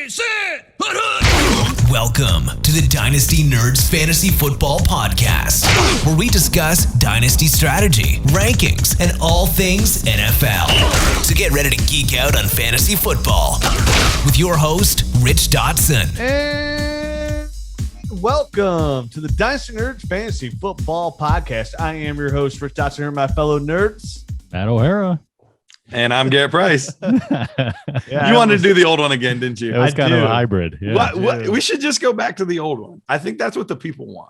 Ready, set, Welcome to the Dynasty Nerds Fantasy Football Podcast, where we discuss Dynasty strategy, rankings, and all things NFL. So get ready to geek out on fantasy football with your host, Rich Dotson. And welcome to the Dynasty Nerds Fantasy Football Podcast. I am your host, Rich Dotson, here with my fellow nerds. Matt O'Hara. And I'm Garret Price. Yeah, You wanted to do the old one again, didn't you? It was kind of a hybrid. Yeah. What? We should just go back to the old one. I think that's what the people want.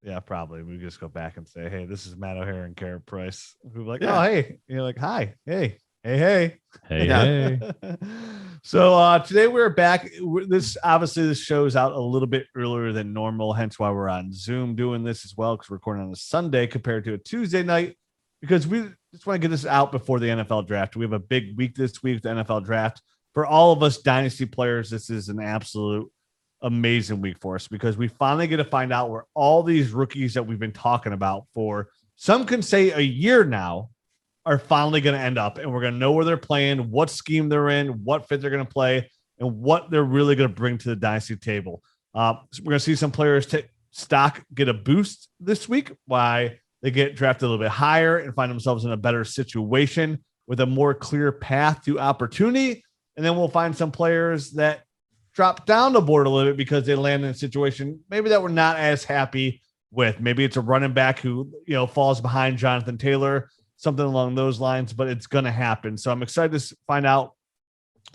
Yeah, probably. We just go back and say, hey, this is Matt O'Hara and Garret Price. We're like, Yeah. oh, hey. You're like, hi. Hey. Hey. Hey. So today we're back. This shows out a little bit earlier than normal, hence why we're on Zoom doing this as well, because we're recording on a Sunday compared to a Tuesday night, because we just want to get this out before the NFL draft. We have a big week this week, the NFL draft. For all of us Dynasty players, this is an absolute amazing week for us, because we finally get to find out where all these rookies that we've been talking about for, some can say a year now, are finally going to end up, and we're going to know where they're playing, what scheme they're in, what fit they're going to play, and what they're really going to bring to the Dynasty table. So we're going to see some players take stock get a boost this week, why they get drafted a little bit higher and find themselves in a better situation with a more clear path to opportunity. And then we'll find some players that drop down the board a little bit because they land in a situation maybe that we're not as happy with. Maybe it's a running back who, falls behind Jonathan Taylor, something along those lines, but it's going to happen. So I'm excited to find out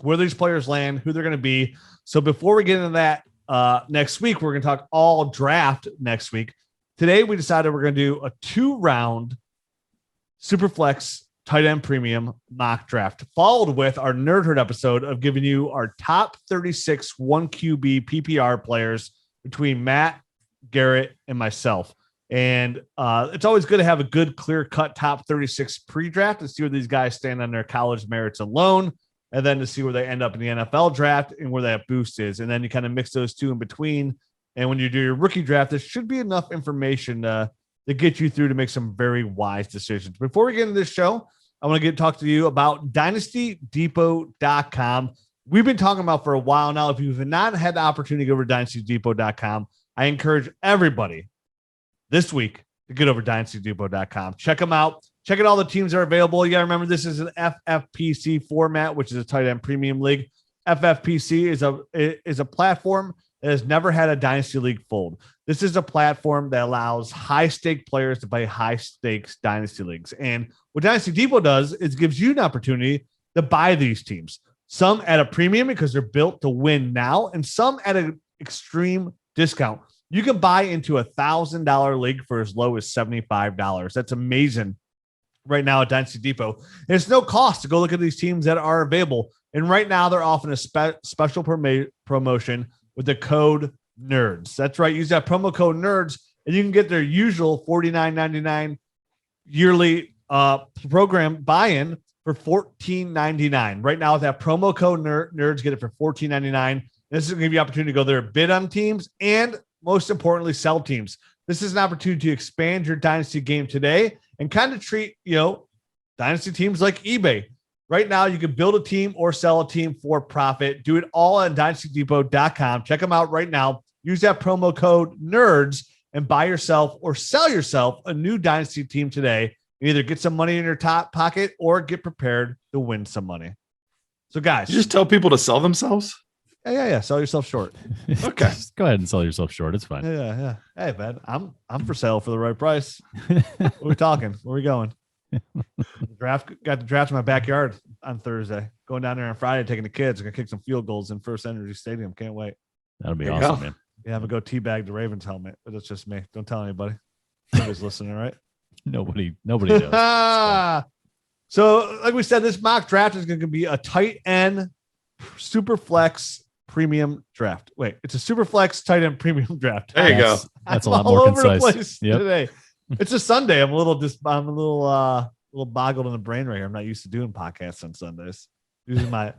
where these players land, who they're going to be. So before we get into that, next week, we're going to talk all draft next week. Today, we decided we're going to do a 2-round Superflex tight end premium mock draft, followed with our Nerd Herd episode of giving you our top 36 1QB PPR players between Matt, Garret, and myself. And it's always good to have a good, clear-cut top 36 pre-draft to see where these guys stand on their college merits alone, and then to see where they end up in the NFL draft and where that boost is. And then you kind of mix those two in between. And when you do your rookie draft, there should be enough information to get you through to make some very wise decisions. Before we get into this show, I want to talk to you about DynastyDepot.com. We've been talking about for a while now. If you've not had the opportunity to go over to DynastyDepot.com, I encourage everybody this week to get over to DynastyDepot.com. Check them out. Check out all the teams that are available. You got to remember, this is an FFPC format, which is a tight end premium league. FFPC is a platform that has never had a Dynasty League fold. This is a platform that allows high-stake players to play high-stakes Dynasty Leagues. And what Dynasty Depot does is gives you an opportunity to buy these teams, some at a premium because they're built to win now, and some at an extreme discount. You can buy into a $1,000 league for as low as $75. That's amazing right now at Dynasty Depot. And it's no cost to go look at these teams that are available. And right now they're offering a special promotion with the code NERDS. That's right. Use that promo code NERDS, and you can get their usual $49.99 yearly program buy-in for $14.99. Right now with that promo code NERDS, get it for $14.99. This is going to give you the opportunity to go there, bid on teams, and most importantly, sell teams. This is an opportunity to expand your Dynasty game today and kind of treat, Dynasty teams like eBay. Right now, you can build a team or sell a team for profit. Do it all at DynastyDepot.com. Check them out right now. Use that promo code NERDS and buy yourself or sell yourself a new Dynasty team today. Either get some money in your top pocket or get prepared to win some money. So, guys. You just tell people to sell themselves? Yeah. Sell yourself short. Okay. Just go ahead and sell yourself short. It's fine. Yeah. Hey, man, I'm for sale for the right price. What are we talking? Where are we going? Got the draft in my backyard on Thursday. Going down there on Friday, taking the kids. I'm gonna kick some field goals in First Energy Stadium. Can't wait. That'll be awesome, man. Yeah, I'm gonna go teabag the Ravens helmet, but it's just me. Don't tell anybody. Nobody's listening, right? Nobody knows. So, like we said, this mock draft is going to be a tight end Superflex premium draft. Wait, it's a Superflex tight end premium draft. There you go. That's a I'm lot more all over concise. the place Yep. today. It's a Sunday. I'm a little boggled in the brain right here. I'm not used to doing podcasts on Sundays. Using my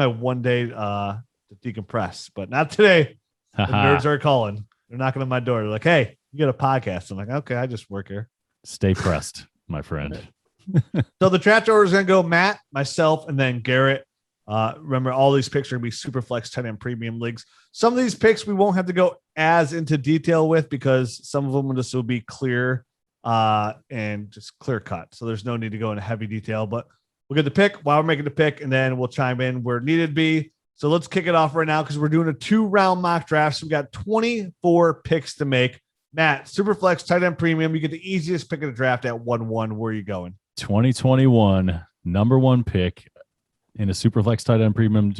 one day to decompress, but not today. The nerds are calling. They're knocking on my door. They're like, "Hey, you get a podcast?" I'm like, "Okay, I just work here." Stay pressed, my friend. So the draft order is going to go Matt, myself, and then Garret. Remember, all these picks are going to be Superflex 10 and premium leagues. Some of these picks we won't have to go as into detail with because some of them will be clear and just clear cut. So there's no need to go into heavy detail, but we'll get the pick while we're making the pick, and then we'll chime in where needed be. So let's kick it off right now because we're doing a 2-round mock draft. So we got 24 picks to make. Matt, Superflex tight end premium. You get the easiest pick of the draft at 1-1. Where are you going? 2021 number 1 pick in a Superflex tight end premium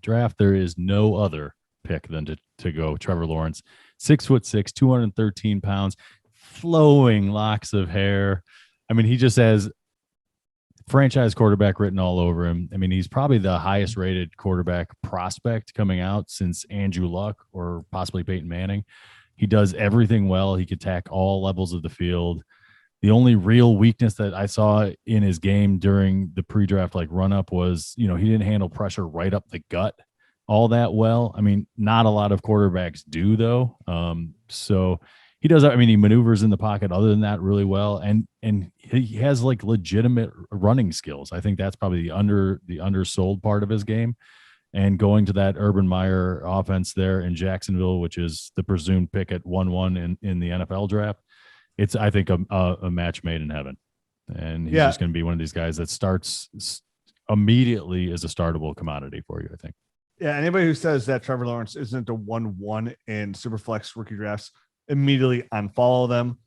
draft. There is no other pick than to go Trevor Lawrence. 6'6", 213 pounds, flowing locks of hair. I mean, he just has franchise quarterback written all over him. I mean, he's probably the highest rated quarterback prospect coming out since Andrew Luck or possibly Peyton Manning. He does everything well. He can attack all levels of the field. The only real weakness that I saw in his game during the pre-draft run-up was, he didn't handle pressure right up the gut all that well. I mean, not a lot of quarterbacks do though. So he does. I mean, he maneuvers in the pocket other than that really well. And he has legitimate running skills. I think that's probably the undersold part of his game. And going to that Urban Meyer offense there in Jacksonville, which is the presumed pick at 1-1 in the NFL draft, it's, I think, a match made in heaven. And he's just going to be one of these guys that starts immediately as a startable commodity for you, I think. Yeah, anybody who says that Trevor Lawrence isn't a 1-1 in Superflex rookie drafts, immediately unfollow them.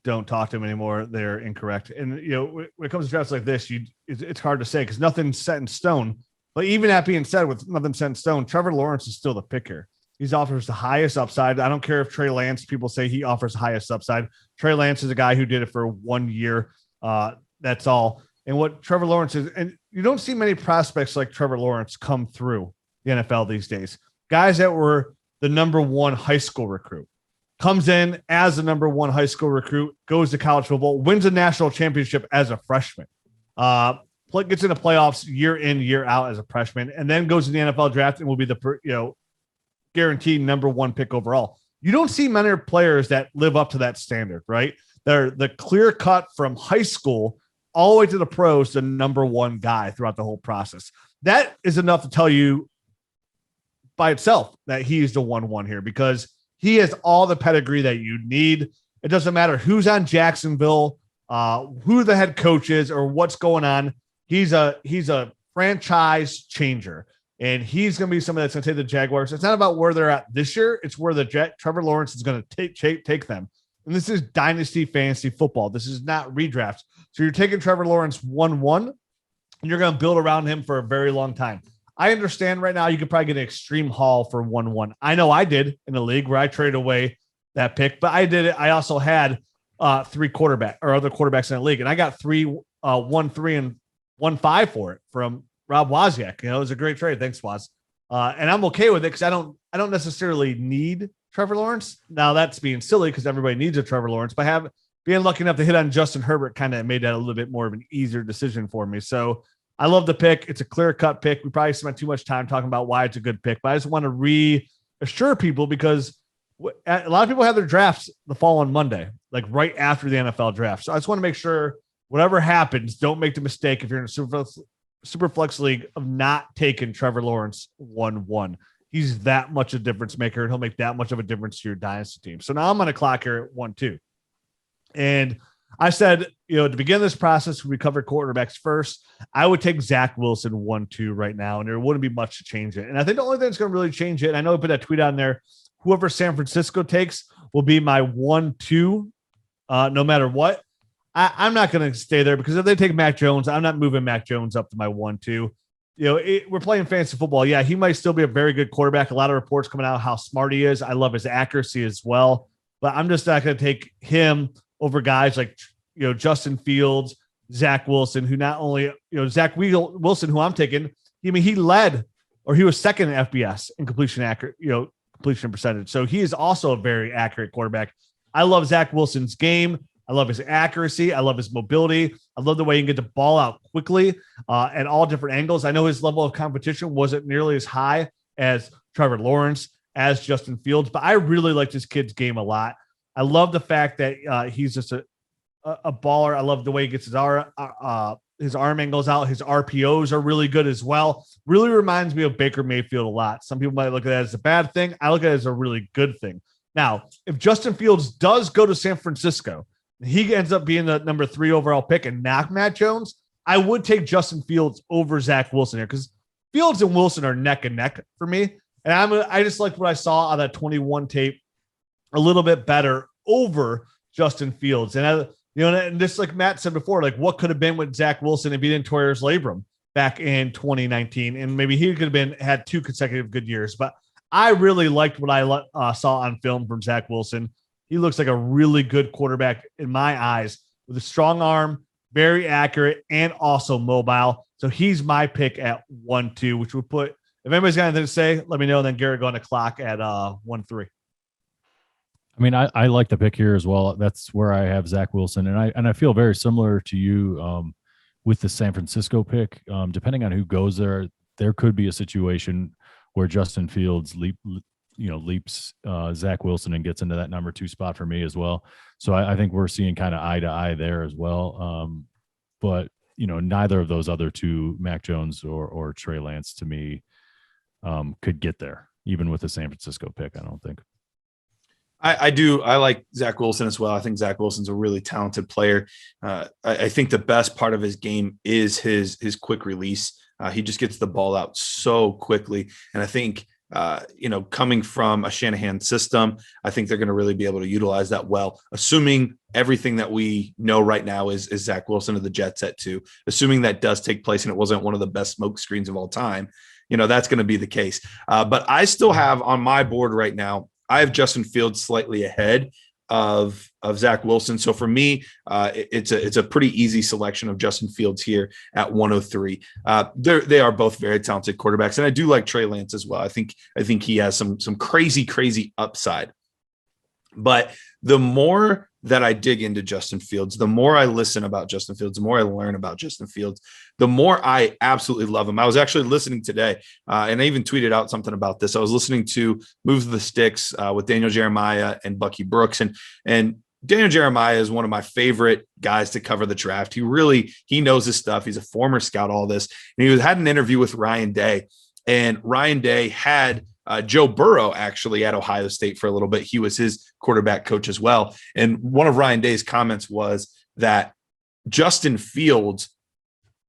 Don't talk to them anymore. They're incorrect. And, when it comes to drafts like this, it's hard to say because nothing's set in stone. But even that being said, with nothing set in stone, Trevor Lawrence is still the pick here. He offers the highest upside. I don't care if Trey Lance, people say he offers the highest upside. Trey Lance is a guy who did it for 1 year. That's all. And what Trevor Lawrence is, and you don't see many prospects like Trevor Lawrence come through the NFL these days. Guys that were the number 1 high school recruit, comes in as the number 1 high school recruit, goes to college football, wins a national championship as a freshman, gets into playoffs year in, year out as a freshman, and then goes to the NFL draft and will be the guaranteed number 1 pick overall. You don't see many players that live up to that standard, right? They're the clear cut from high school all the way to the pros, the number 1 guy throughout the whole process. That is enough to tell you by itself that he's the 1-1 here because he has all the pedigree that you need. It doesn't matter who's on Jacksonville, who the head coach is, or what's going on. He's a franchise changer, and he's going to be somebody that's going to take the Jaguars. It's not about where they're at this year. It's where Trevor Lawrence is going to take them. And this is Dynasty fantasy football. This is not redraft. So you're taking Trevor Lawrence 1-1, and you're going to build around him for a very long time. I understand right now you could probably get an extreme haul for 1-1. I know I did in the league where I traded away that pick, but I did it. I also had 3 quarterback or other quarterbacks in the league, and I got 1-3 and 1-5 for it from Rob Wozniak. It was a great trade. Thanks, Woz. And I'm okay with it because I don't necessarily need Trevor Lawrence. Now that's being silly because everybody needs a Trevor Lawrence, but being lucky enough to hit on Justin Herbert kind of made that a little bit more of an easier decision for me. So I love the pick. It's a clear-cut pick. We probably spent too much time talking about why it's a good pick, but I just want to reassure people because a lot of people have their drafts the following Monday, right after the NFL draft. So I just want to make sure whatever happens, don't make the mistake if you're in a Superflex league of not taking Trevor Lawrence 1-1. He's that much a difference maker, and he'll make that much of a difference to your dynasty team. So now I'm on a clock here at 1-2. And I said, to begin this process, we covered quarterbacks first. I would take Zach Wilson 1-2 right now, and there wouldn't be much to change it. And I think the only thing that's going to really change it, and I know I put that tweet on there, whoever San Francisco takes will be my 1-2 no matter what. I'm not going to stay there because if they take Mac Jones, I'm not moving Mac Jones up to my 1-2. We're playing fantasy football. Yeah, he might still be a very good quarterback. A lot of reports coming out how smart he is. I love his accuracy as well, but I'm just not going to take him over guys like, Justin Fields, Zach Wilson, who not only, Zach Wilson, who I'm taking, he led or he was second in FBS in completion percentage. So he is also a very accurate quarterback. I love Zach Wilson's game. I love his accuracy. I love his mobility. I love the way he can get the ball out quickly at all different angles. I know his level of competition wasn't nearly as high as Trevor Lawrence, as Justin Fields, but I really like this kid's game a lot. I love the fact that he's just a baller. I love the way he gets his His arm angles out. His RPOs are really good as well. Really reminds me of Baker Mayfield a lot. Some people might look at that as a bad thing. I look at it as a really good thing. Now, if Justin Fields does go to San Francisco, he ends up being the number 3 overall pick and knock Matt Jones, I would take Justin Fields over Zach Wilson here because Fields and Wilson are neck and neck for me. And I just liked what I saw on that 21 tape a little bit better over Justin Fields. And and just like Matt said before, like what could have been with Zach Wilson if he didn't tear his labrum back in 2019, and maybe he could have had 2 consecutive good years. But I really liked what I saw on film from Zach Wilson. He looks like a really good quarterback in my eyes, with a strong arm, very accurate, and also mobile. So he's my pick at 1-2, which would put, if anybody's got anything to say, let me know. And then Garrett go on the clock at 1-3. I mean, I like the pick here as well. That's where I have Zach Wilson, and I feel very similar to you with the San Francisco pick. Depending on who goes there, there could be a situation where Justin Fields leaps Zach Wilson and gets into that number 2 spot for me as well. So I think we're seeing kind of eye to eye there as well. But neither of those other 2, Mac Jones or Trey Lance, to me, could get there, even with the San Francisco pick. I don't think. I do. I like Zach Wilson as well. I think Zach Wilson's a really talented player. I think the best part of his game is his quick release. He just gets the ball out so quickly. And I think, coming from a Shanahan system, I think they're going to really be able to utilize that well, assuming everything that we know right now is Zach Wilson of the Jets at 2, assuming that does take place and it wasn't one of the best smoke screens of all time. That's going to be the case. But I still have on my board right now, I have Justin Fields slightly ahead of Zach Wilson. So for me, it's a pretty easy selection of Justin Fields here at 103. They are both very talented quarterbacks, and I do like Trey Lance as well. I think he has some crazy upside. But the more that I dig into Justin Fields, the more I listen about Justin Fields, the more I learn about Justin Fields, the more I absolutely love him. I was actually listening today, and I even tweeted out something about this. I was listening to Moves the Sticks with Daniel Jeremiah and Bucky Brooks, and Daniel Jeremiah is one of my favorite guys to cover the draft. He knows his stuff. He's a former scout, all this. And he had an interview with Ryan Day, and Ryan Day had Joe Burrow actually at Ohio State for a little bit. He was his quarterback coach as well. And one of Ryan Day's comments was that Justin Fields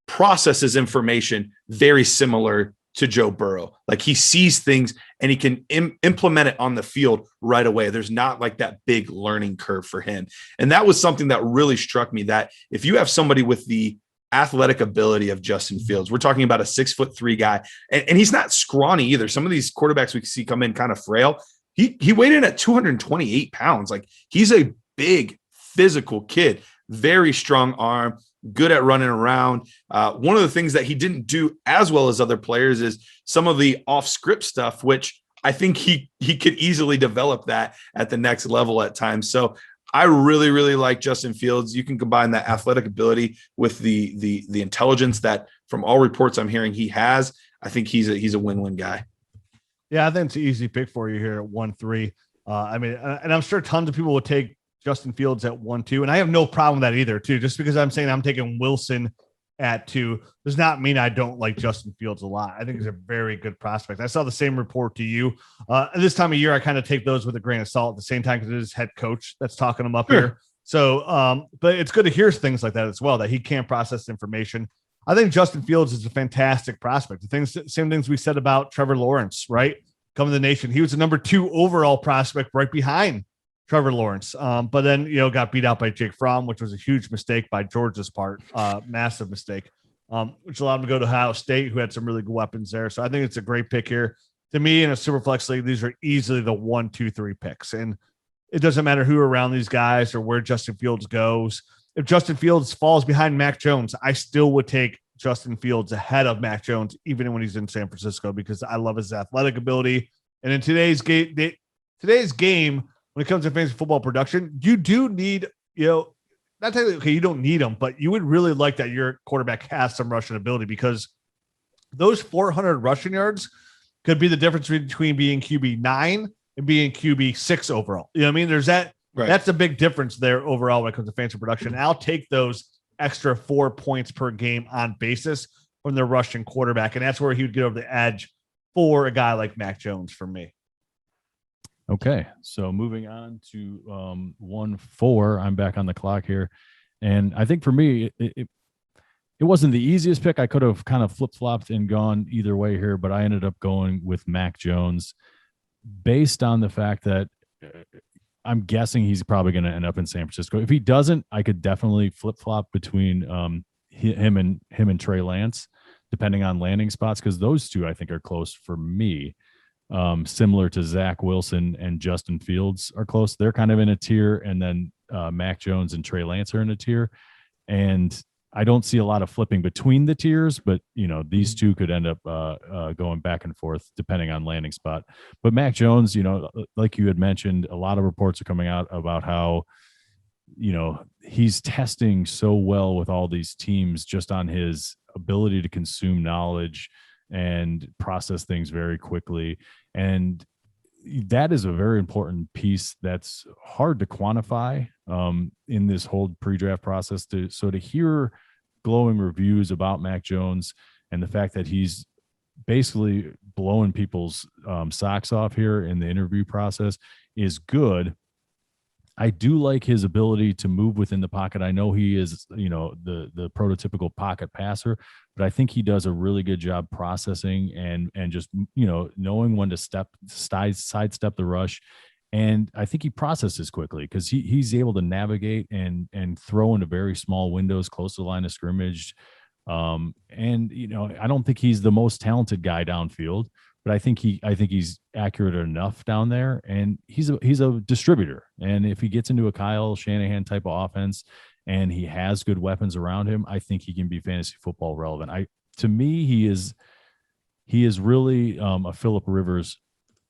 processes information very similar to Joe Burrow. Like he sees things and he can implement it on the field right away. There's not like that big learning curve for him. And that was something that really struck me, that if you have somebody with the athletic ability of Justin Fields, we're talking about a 6'3" guy, and he's not scrawny either. Some of these quarterbacks we see come in kind of frail. He weighed in at 228 pounds. Like he's a big physical kid, very strong arm, good at running around. One of the things that he didn't do as well as other players is some of the off script stuff, which I think he could easily develop that at the next level at times. So I really, really like Justin Fields. You can combine that athletic ability with the intelligence that, from all reports I'm hearing, he has. I think he's a win-win guy. Yeah, I think it's an easy pick for you here at 1-3. And I'm sure tons of people would take Justin Fields at 1-2, and I have no problem with that either, too. Just because I'm saying I'm taking Wilson at 2 does not mean I don't like Justin Fields a lot. I think he's a very good prospect. I saw the same report to you. At this time of year, I kind of take those with a grain of salt at the same time because it is head coach that's talking him up here. So, but it's good to hear things like that as well, that he can process information. I think Justin Fields is a fantastic prospect. Same things we said about Trevor Lawrence, right? Coming to the nation. He was the number 2 overall prospect right behind Trevor Lawrence. But then, got beat out by Jake Fromm, which was a huge mistake by Georgia's part, massive mistake, which allowed him to go to Ohio State, who had some really good weapons there. So I think it's a great pick here. To me, in a Superflex league, these are easily the 1, 2, 3 picks. And it doesn't matter who around these guys or where Justin Fields goes. If Justin Fields falls behind Mac Jones, I still would take Justin Fields ahead of Mac Jones, even when he's in San Francisco, because I love his athletic ability. And in today's game, when it comes to fantasy football production, you do need, not technically, okay, you don't need them, but you would really like that your quarterback has some rushing ability, because those 400 rushing yards could be the difference between being QB 9 and being QB 6 overall. You know what I mean? There's that. Right. That's a big difference there overall when it comes to fantasy production. And I'll take those extra 4 points per game on basis from the rushing quarterback. And that's where he would get over the edge for a guy like Mac Jones for me. Okay, so moving on to 1-4, I'm back on the clock here. And I think for me, it wasn't the easiest pick. I could have kind of flip-flopped and gone either way here, but I ended up going with Mac Jones based on the fact that I'm guessing he's probably going to end up in San Francisco. If he doesn't, I could definitely flip-flop between him and Trey Lance, depending on landing spots, because those two I think are close for me. Similar to Zach Wilson and Justin Fields are close. They're kind of in a tier, and then Mac Jones and Trey Lance are in a tier. And I don't see a lot of flipping between the tiers, but these two could end up going back and forth depending on landing spot. But Mac Jones, like you had mentioned, a lot of reports are coming out about how he's testing so well with all these teams just on his ability to consume knowledge and process things very quickly. And that is a very important piece that's hard to quantify in this whole pre-draft process. So to hear glowing reviews about Mac Jones and the fact that he's basically blowing people's socks off here in the interview process is good. I do like his ability to move within the pocket. I know he is, the prototypical pocket passer, but I think he does a really good job processing and just, knowing when to sidestep the rush. And I think he processes quickly because he's able to navigate and throw into very small windows close to the line of scrimmage. I don't think he's the most talented guy downfield, but I think he's accurate enough down there, and he's a distributor. And if he gets into a Kyle Shanahan type of offense and he has good weapons around him, I think he can be fantasy football relevant. To me, he is really a Phillip Rivers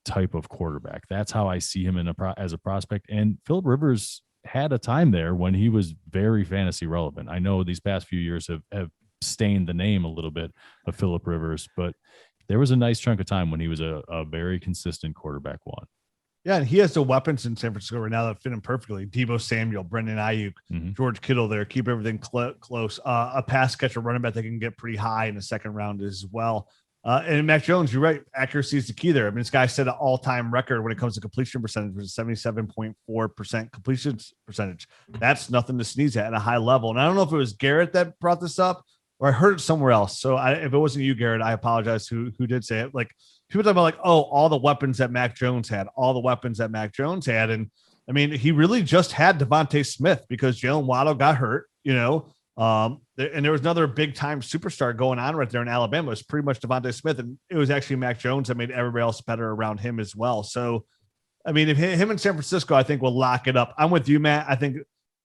type of quarterback. That's how I see him as a prospect. And Phillip Rivers had a time there when he was very fantasy relevant. I know these past few years have stained the name a little bit of Phillip Rivers, but there was a nice chunk of time when he was a very consistent quarterback one. Yeah, and he has the weapons in San Francisco right now that fit him perfectly. Deebo Samuel, Brendan Ayuk, George Kittle there, keep everything close. A pass catcher, running back that can get pretty high in the second round as well. And Mac Jones, you're right, accuracy is the key there. I mean, this guy set an all-time record when it comes to completion percentage, which is 77.4% completion percentage. That's nothing to sneeze at a high level. And I don't know if it was Garrett that brought this up, or I heard it somewhere else. So if it wasn't you, Garrett, I apologize who did say it. Like, people talk about all the weapons that Mac Jones had, And I mean, he really just had Devontae Smith because Jalen Waddle got hurt, and there was another big time superstar going on right there in Alabama. It was pretty much Devontae Smith. And it was actually Mac Jones that made everybody else better around him as well. So, I mean, if him in San Francisco, I think will lock it up. I'm with you, Matt. I think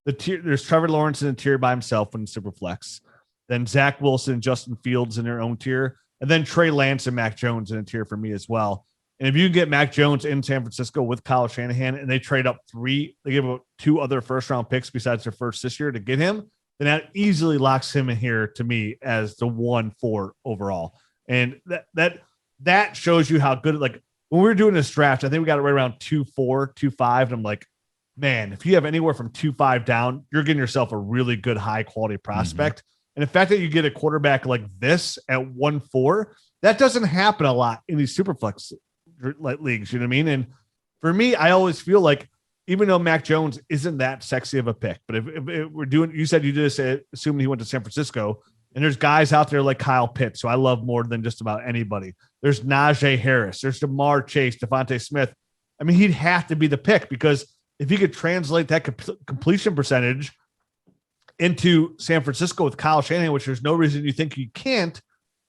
there's Trevor Lawrence in the tier by himself in Superflex. Then Zach Wilson and Justin Fields in their own tier. And then Trey Lance and Mac Jones in a tier for me as well. And if you can get Mac Jones in San Francisco with Kyle Shanahan and they trade up they give up 2 other first-round picks besides their first this year to get him, then that easily locks him in here to me as the 1-4 overall. And that shows you how good, like when we were doing this draft, I think we got it right around 2-4, 2-5. And I'm like, man, if you have anywhere from 2-5 down, you're getting yourself a really good high-quality prospect. And the fact that you get a quarterback like this at 1-4, that doesn't happen a lot in these Superflex leagues. You know what I mean? And for me, I always feel like, even though Mac Jones isn't that sexy of a pick, but if we're doing, you said you did this assuming he went to San Francisco, and there's guys out there like Kyle Pitts, who I love more than just about anybody. There's Najee Harris, there's Jamar Chase, Devontae Smith. I mean, he'd have to be the pick because if he could translate that completion percentage into San Francisco with Kyle Shanahan, which there's no reason you think you can't,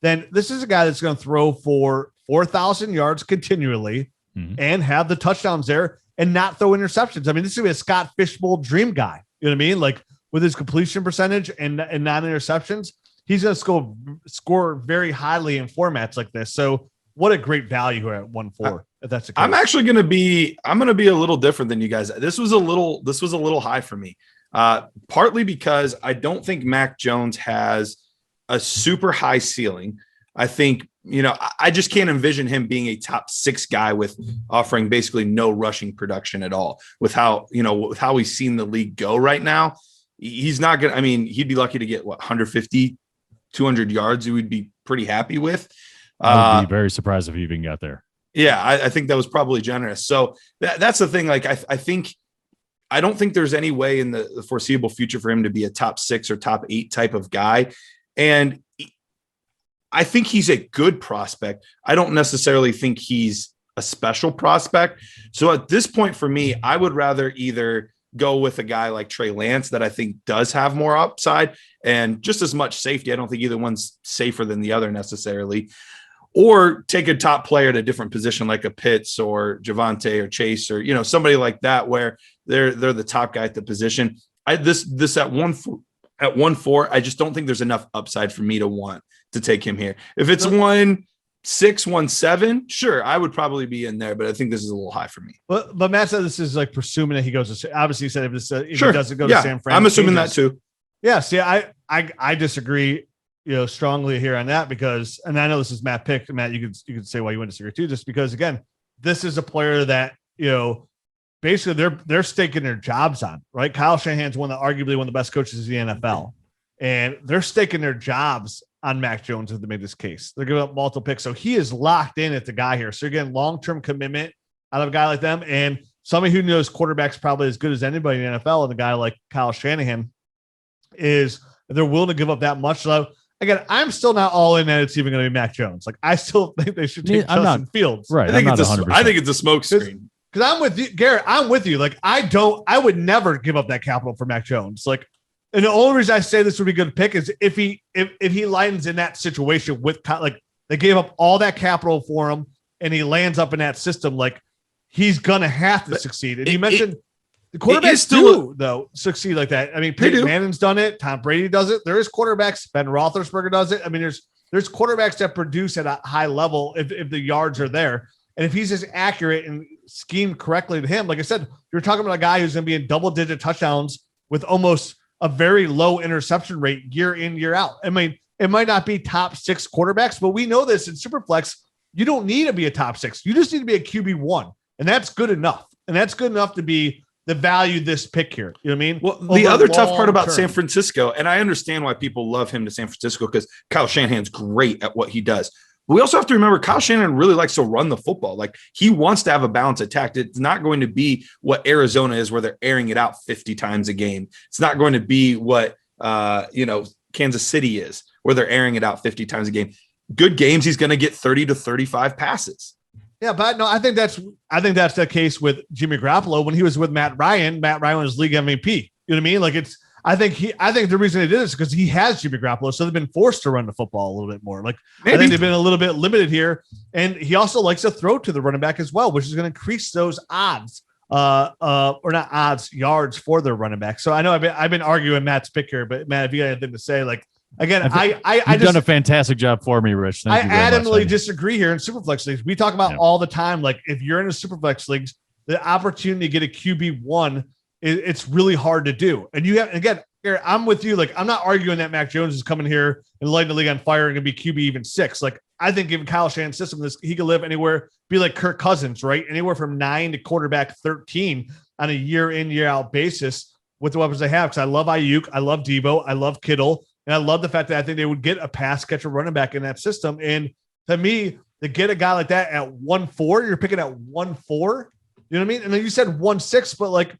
then this is a guy that's going to throw for 4,000 yards continually and have the touchdowns there and not throw interceptions. I mean, this is going to be a Scott Fishbowl dream guy. You know what I mean? Like with his completion percentage and non-interceptions, he's going to score very highly in formats like this. So what a great value here at 1-4. If that's the case. I'm going to be a little different than you guys. This was a little high for me. Partly because I don't think Mac Jones has a super high ceiling. I think, I just can't envision him being a top 6 guy with offering basically no rushing production at all with how we've seen the league go right now. he's not going to, I mean, he'd be lucky to get 150, 200 yards. He would be pretty happy with. I would be very surprised if he even got there. Yeah, I think that was probably generous. So that's the thing. Like, I don't think there's any way in the foreseeable future for him to be a top 6 or top 8 type of guy. And I think he's a good prospect. I don't necessarily think he's a special prospect. So at this point for me, I would rather either go with a guy like Trey Lance that I think does have more upside and just as much safety. I don't think either one's safer than the other necessarily. Or take a top player at a different position like a Pitts or Javonte or Chase or, somebody like that where they're the top guy at the position. This at 1-4, I just don't think there's enough upside for me to want to take him here. If it's 1-6, 1-7, sure, I would probably be in there, but I think this is a little high for me. But Matt said this is like presuming that he goes to, obviously he said if he doesn't go to San Fran. I'm assuming that too. Yeah. See, I disagree, strongly here on that because, and I know this is Matt picked. Matt, you could say why you wouldn't disagree too, just because again, this is a player that, basically they're staking their jobs on, right? Kyle Shanahan's arguably one of the best coaches in the NFL, and they're staking their jobs on Mac Jones if they made this case. They're giving up multiple picks. So he is locked in at the guy here. So you're getting long-term commitment out of a guy like them. And somebody who knows quarterbacks probably as good as anybody in the NFL, and a guy like Kyle Shanahan is they're willing to give up that much. So again, I'm still not all in that it's even going to be Mac Jones. Like I still think they should take Justin Fields. Right. I think it's a smoke screen. Because I'm with you, Garrett. I'm with you. Like I would never give up that capital for Mac Jones. Like, and the only reason I say this would be a good pick is if he lands in that situation with like they gave up all that capital for him and he lands up in that system, like he's gonna have to succeed. And you mentioned the quarterbacks do succeed like that. I mean, Peyton Manning's done it. Tom Brady does it. There is quarterbacks. Ben Roethlisberger does it. I mean, there's quarterbacks that produce at a high level if the yards are there. And if he's as accurate and schemed correctly to him, like I said, you're talking about a guy who's going to be in double-digit touchdowns with almost a very low interception rate year in, year out. I mean, it might not be top 6 quarterbacks, but we know this in Superflex. You don't need to be a top 6. You just need to be a QB1, and that's good enough. And that's good enough to be the value this pick here. You know what I mean? Well, the other tough part about San Francisco, and I understand why people love him to San Francisco because Kyle Shanahan's great at what he does. But we also have to remember Kyle Shanahan really likes to run the football. Like he wants to have a balanced attack. It's not going to be what Arizona is where they're airing it out 50 times a game. It's not going to be what, Kansas City is where they're airing it out 50 times a game. Good games, he's going to get 30 to 35 passes. Yeah, but no, I think that's the case with Jimmy Garoppolo when he was with Matt Ryan. Matt Ryan was league MVP. You know what I mean? Like I think the reason they did this is because he has Jimmy Garoppolo, so they've been forced to run the football a little bit more. Like maybe. I think they've been a little bit limited here, and he also likes to throw to the running back as well, which is going to increase those odds, or not odds, yards for their running back. So I know I've been arguing Matt's pick here, but Matt, if you got anything to say, like again, I've done a fantastic job for me, Rich. Thank you adamantly disagree here in Superflex leagues. We talk about all the time, like if you're in a Superflex leagues, the opportunity to get a QB1, it's really hard to do, and you have again. Garrett, I'm with you. Like, I'm not arguing that Mac Jones is coming here and lighting the league on fire and going to be QB even 6. Like, I think given Kyle Shanahan's system, he could live anywhere, be like Kirk Cousins, right? Anywhere from 9 to quarterback 13 on a year in, year out basis with the weapons they have. Because I love Ayuk, I love Debo, I love Kittle, and I love the fact that I think they would get a pass catcher running back in that system. And to me, to get a guy like that at 1-4, you're picking at 1-4. You know what I mean? And then you said 1-6, but like,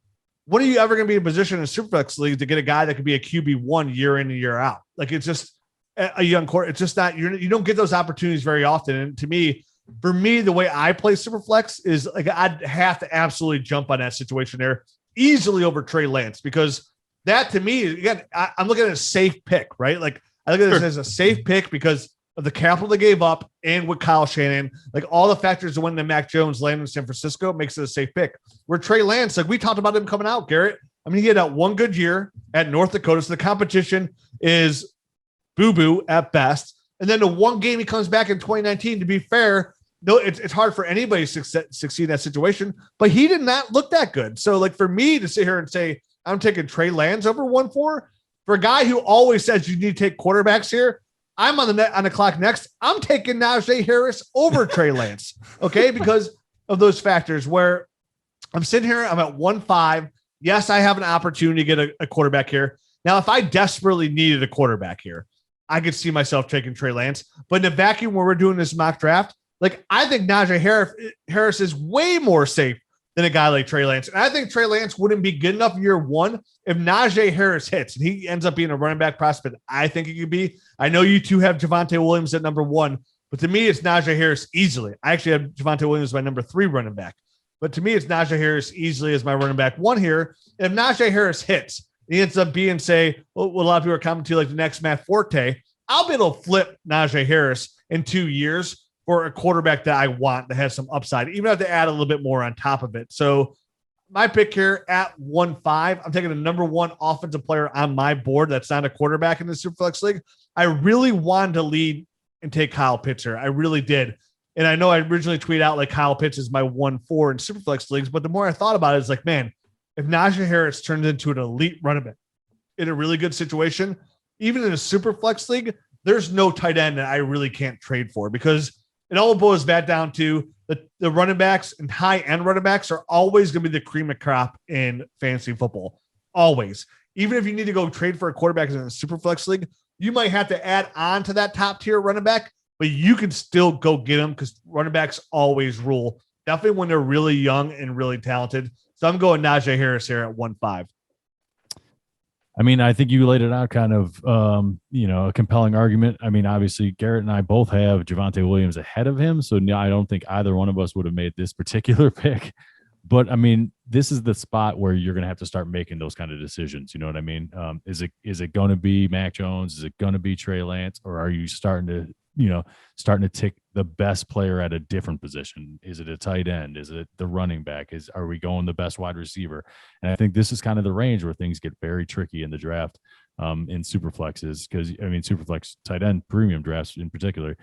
when are you ever going to be in a position in a Superflex league to get a guy that could be a QB1 year in and year out? Like it's just a young core. It's just not, you don't get those opportunities very often. And to me, for me, the way I play Superflex is like, I'd have to absolutely jump on that situation there easily over Trey Lance, because that to me, again, I'm looking at a safe pick, right? Like I look at this as a safe pick because of the capital they gave up and with Kyle Shanahan, like all the factors that went into Mac Jones landing in San Francisco makes it a safe pick. Where Trey Lance, like we talked about him coming out, Garrett. I mean, he had that one good year at North Dakota. So the competition is boo-boo at best. And then the one game he comes back in 2019, to be fair, no, it's hard for anybody to succeed in that situation, but he did not look that good. So like for me to sit here and say, I'm taking Trey Lance over 1-4 for a guy who always says you need to take quarterbacks here. I'm on the clock next. I'm taking Najee Harris over Trey Lance. Okay. Because of those factors where I'm sitting here, I'm at 1-5. Yes, I have an opportunity to get a quarterback here. Now, if I desperately needed a quarterback here, I could see myself taking Trey Lance. But in the vacuum where we're doing this mock draft, like I think Najee Harris is way more safe than a guy like Trey Lance. And I think Trey Lance wouldn't be good enough year one if Najee Harris hits and he ends up being a running back prospect. I think it could be. I know you two have Javonte Williams at number 1, but to me, it's Najee Harris easily. I actually have Javonte Williams my number 3 running back. But to me, it's Najee Harris easily as my running back 1 here. And if Najee Harris hits, he ends up being, say, what a lot of people are coming to like the next Matt Forte, I'll be able to flip Najee Harris in 2 years for a quarterback that I want that has some upside, even if I have to add a little bit more on top of it. So my pick here at 1-5, I'm taking the number 1 offensive player on my board that's not a quarterback in the Superflex League. I really wanted to lead and take Kyle Pitts here. I really did. And I know I originally tweeted out like Kyle Pitts is my 1-4 in Superflex leagues, but the more I thought about it, it's like, man, if Najee Harris turns into an elite running back in a really good situation, even in a Superflex league, there's no tight end that I really can't trade for, because it all boils back down to the running backs, and high-end running backs are always going to be the cream of crop in fantasy football. Always. Even if you need to go trade for a quarterback in a Superflex league, you might have to add on to that top-tier running back, but you can still go get them because running backs always rule, definitely when they're really young and really talented. So I'm going Najee Harris here at 1-5. I mean, I think you laid it out kind of, a compelling argument. I mean, obviously, Garrett and I both have Javonte Williams ahead of him, so I don't think either one of us would have made this particular pick. But, I mean, this is the spot where you're going to have to start making those kind of decisions. You know what I mean? Is it going to be Mac Jones? Is it going to be Trey Lance? Or are you starting to take the best player at a different position? Is it a tight end? Is it the running back? Are we going the best wide receiver? And I think this is kind of the range where things get very tricky in the draft in Superflexes, because, I mean, Superflex tight end premium drafts in particular.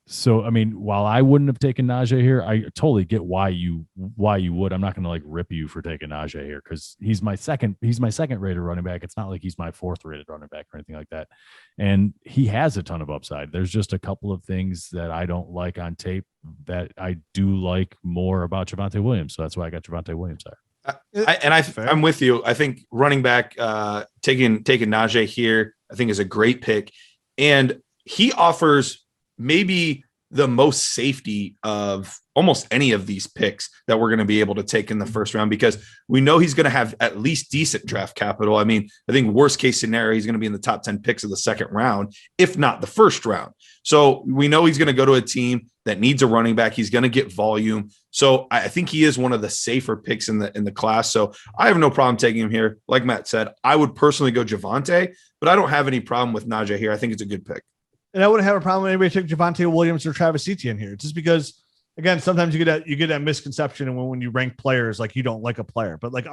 So, I mean, while I wouldn't have taken Najee here, I totally get why you would. I'm not going to like rip you for taking Najee here, because he's my second rated running back. It's not like he's my 4th rated running back or anything like that. And he has a ton of upside. There's just a couple of things that I don't like on tape that I do like more about Javonte Williams. So that's why I got Javonte Williams there. I'm with you. I think running back, taking Najee here, I think is a great pick. And he offers maybe the most safety of almost any of these picks that we're going to be able to take in the first round, because we know he's going to have at least decent draft capital. I mean, I think worst case scenario, he's going to be in the top 10 picks of the second round, if not the first round. So we know he's going to go to a team that needs a running back. He's going to get volume. So I think he is one of the safer picks in the class. So I have no problem taking him here. Like Matt said, I would personally go Javonte, but I don't have any problem with Najee here. I think it's a good pick. And I wouldn't have a problem with anybody taking Javonte Williams or Travis Etienne here, just because, again, sometimes you get that misconception, and when you rank players, like you don't like a player, but like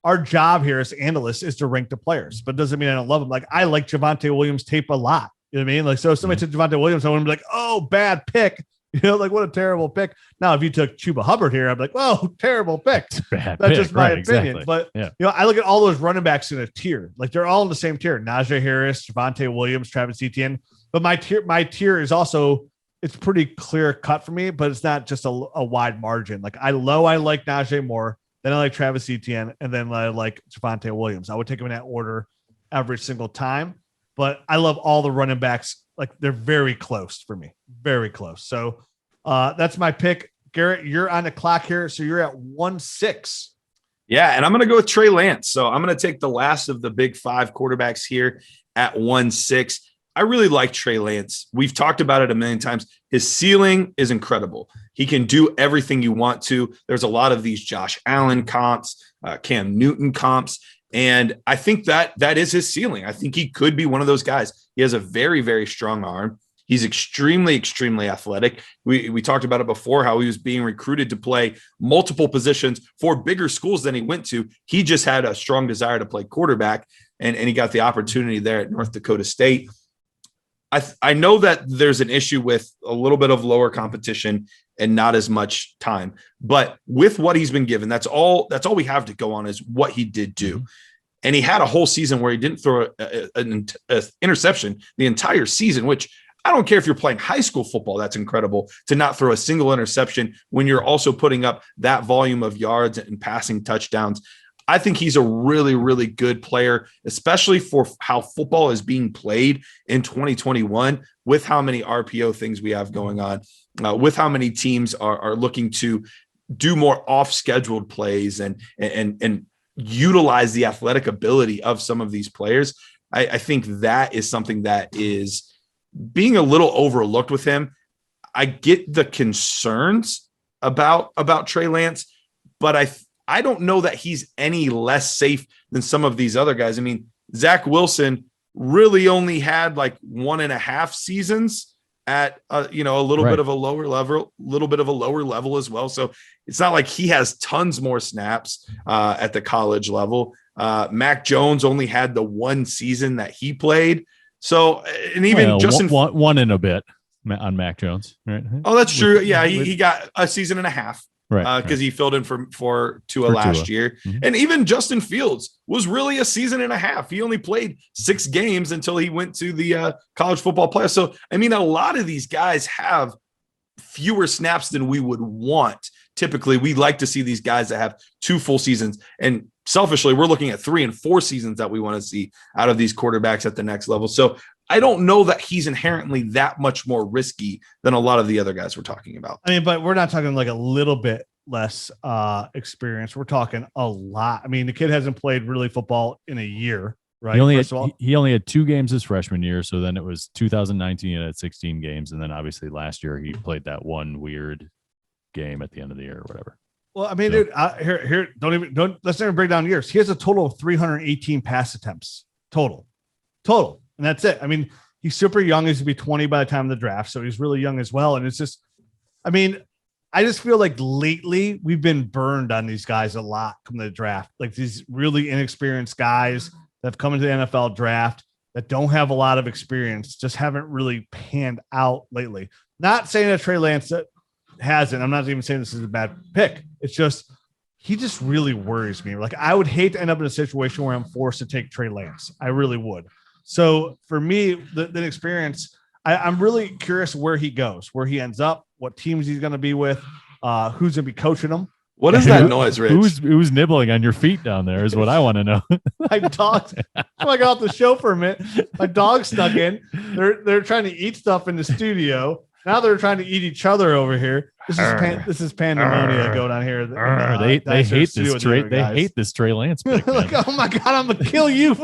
our job here as analysts is to rank the players, but it doesn't mean I don't love them. Like I like Javonte Williams tape a lot. You know what I mean? Like, so if somebody took Javonte Williams, I wouldn't be like, oh, bad pick. You know, like what a terrible pick. Now, if you took Chuba Hubbard here, I'm like, whoa, terrible pick. That's just my opinion. Exactly. But I look at all those running backs in a tier. Like they're all in the same tier. Najee Harris, Javonte Williams, Travis Etienne. But my tier is also, it's pretty clear cut for me, but it's not just a wide margin. Like I like Najee more, then I like Travis Etienne, and then I like Javonte Williams. I would take them in that order every single time. But I love all the running backs. Like they're very close for me, very close. So that's my pick. Garrett, you're on the clock here. So you're at 1-6. Yeah. And I'm going to go with Trey Lance. So I'm going to take the last of the big 5 quarterbacks here at 1-6. I really like Trey Lance. We've talked about it a million times. His ceiling is incredible. He can do everything you want to. There's a lot of these Josh Allen comps, Cam Newton comps. And I think that is his ceiling. I think he could be one of those guys. He has a very, very strong arm. He's extremely, extremely athletic. We talked about it before, how he was being recruited to play multiple positions for bigger schools than he went to. He just had a strong desire to play quarterback, and he got the opportunity there at North Dakota State. I know that there's an issue with a little bit of lower competition and not as much time, but with what he's been given, that's all we have to go on is what he did do. And he had a whole season where he didn't throw an interception the entire season, which I don't care if you're playing high school football. That's incredible to not throw a single interception when you're also putting up that volume of yards and passing touchdowns. I think he's a really, really good player, especially for how football is being played in 2021 with how many RPO things we have going on, with how many teams are looking to do more off-scheduled plays and utilize the athletic ability of some of these players. I think that is something that is being a little overlooked with him. I get the concerns about Trey Lance, but I don't know that he's any less safe than some of these other guys. I mean, Zach Wilson really only had like 1.5 seasons at a little bit of a lower level as well. So it's not like he has tons more snaps at the college level. Mac Jones only had the 1 season that he played. So, and even Justin one in a bit on Mac Jones, right? Oh, that's true. Yeah, he got a season and a half. Right, because he filled in for Tua last year. Mm-hmm. And even Justin Fields was really a season and a half. He only played 6 games until he went to the college football playoffs. So, I mean, a lot of these guys have fewer snaps than we would want. Typically, we like to see these guys that have 2 full seasons. And selfishly, we're looking at 3 and 4 seasons that we want to see out of these quarterbacks at the next level. So I don't know that he's inherently that much more risky than a lot of the other guys we're talking about. I mean, but we're not talking like a little bit less experience. We're talking a lot. I mean, the kid hasn't played really football in a year, right? He only had 2 games his freshman year. So then it was 2019 at 16 games. And then obviously last year he played that one weird game at the end of the year or whatever. Well, I mean, dude, let's never break down years. He has a total of 318 pass attempts total. And that's it. I mean, he's super young. He's going to be 20 by the time of the draft. So he's really young as well. And it's just, I mean, I just feel like lately we've been burned on these guys a lot coming to the draft. Like these really inexperienced guys that have come into the NFL draft that don't have a lot of experience, just haven't really panned out lately. Not saying that Trey Lance hasn't. I'm not even saying this is a bad pick. It's just, he just really worries me. Like I would hate to end up in a situation where I'm forced to take Trey Lance. I really would. So for me, the experience, I'm really curious where he goes, where he ends up, what teams he's going to be with, who's going to be coaching him. What is that noise, Rich? Who's nibbling on your feet down there is what I want to know. My dogs. I got off the show for a minute. My dog snuck in. They're trying to eat stuff in the studio. Now they're trying to eat each other over here. This is pandemonium going on here. They hate this Trey. They hate this Trey Lance pick. Like, oh my god, I'm gonna kill you.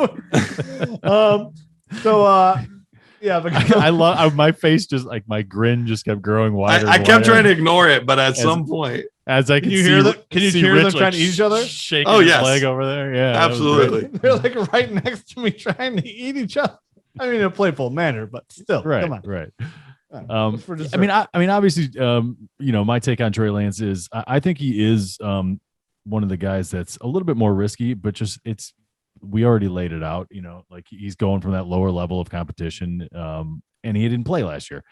Yeah, but I love my face. Just like my grin just kept growing wider. I kept trying to ignore it, but at some point, as I can you hear them trying to eat each other, shaking his leg over there. Yeah, absolutely. They're like right next to me, trying to eat each other. I mean, in a playful manner, but still, right, come on. Right. I mean, obviously, my take on Trey Lance is I think he is one of the guys that's a little bit more risky, but just we already laid it out, like he's going from that lower level of competition, and he didn't play last year.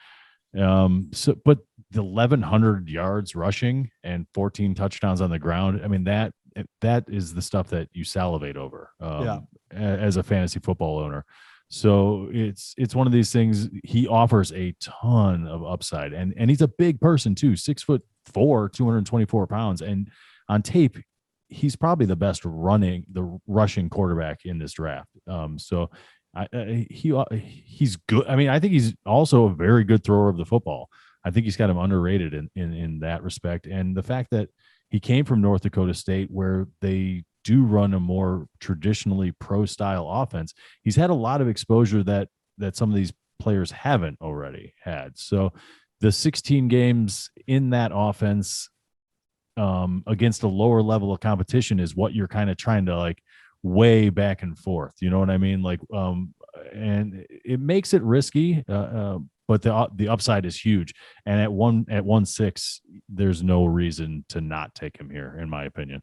But the 1,100 yards rushing and 14 touchdowns on the ground, I mean, that is the stuff that you salivate over as a fantasy football owner. So it's one of these things. He offers a ton of upside, and he's a big person too, 6'4", 224 pounds. And on tape, he's probably the best rushing quarterback in this draft. So he's good. I mean, I think he's also a very good thrower of the football. I think he's got him underrated in that respect. And the fact that he came from North Dakota State, where they do run a more traditionally pro style offense, he's had a lot of exposure that some of these players haven't already had. So the 16 games in that offense against a lower level of competition is what you're kind of trying to like weigh back and forth. You know what I mean? Like, and it makes it risky, but the upside is huge. And at 1.6, there's no reason to not take him here, in my opinion.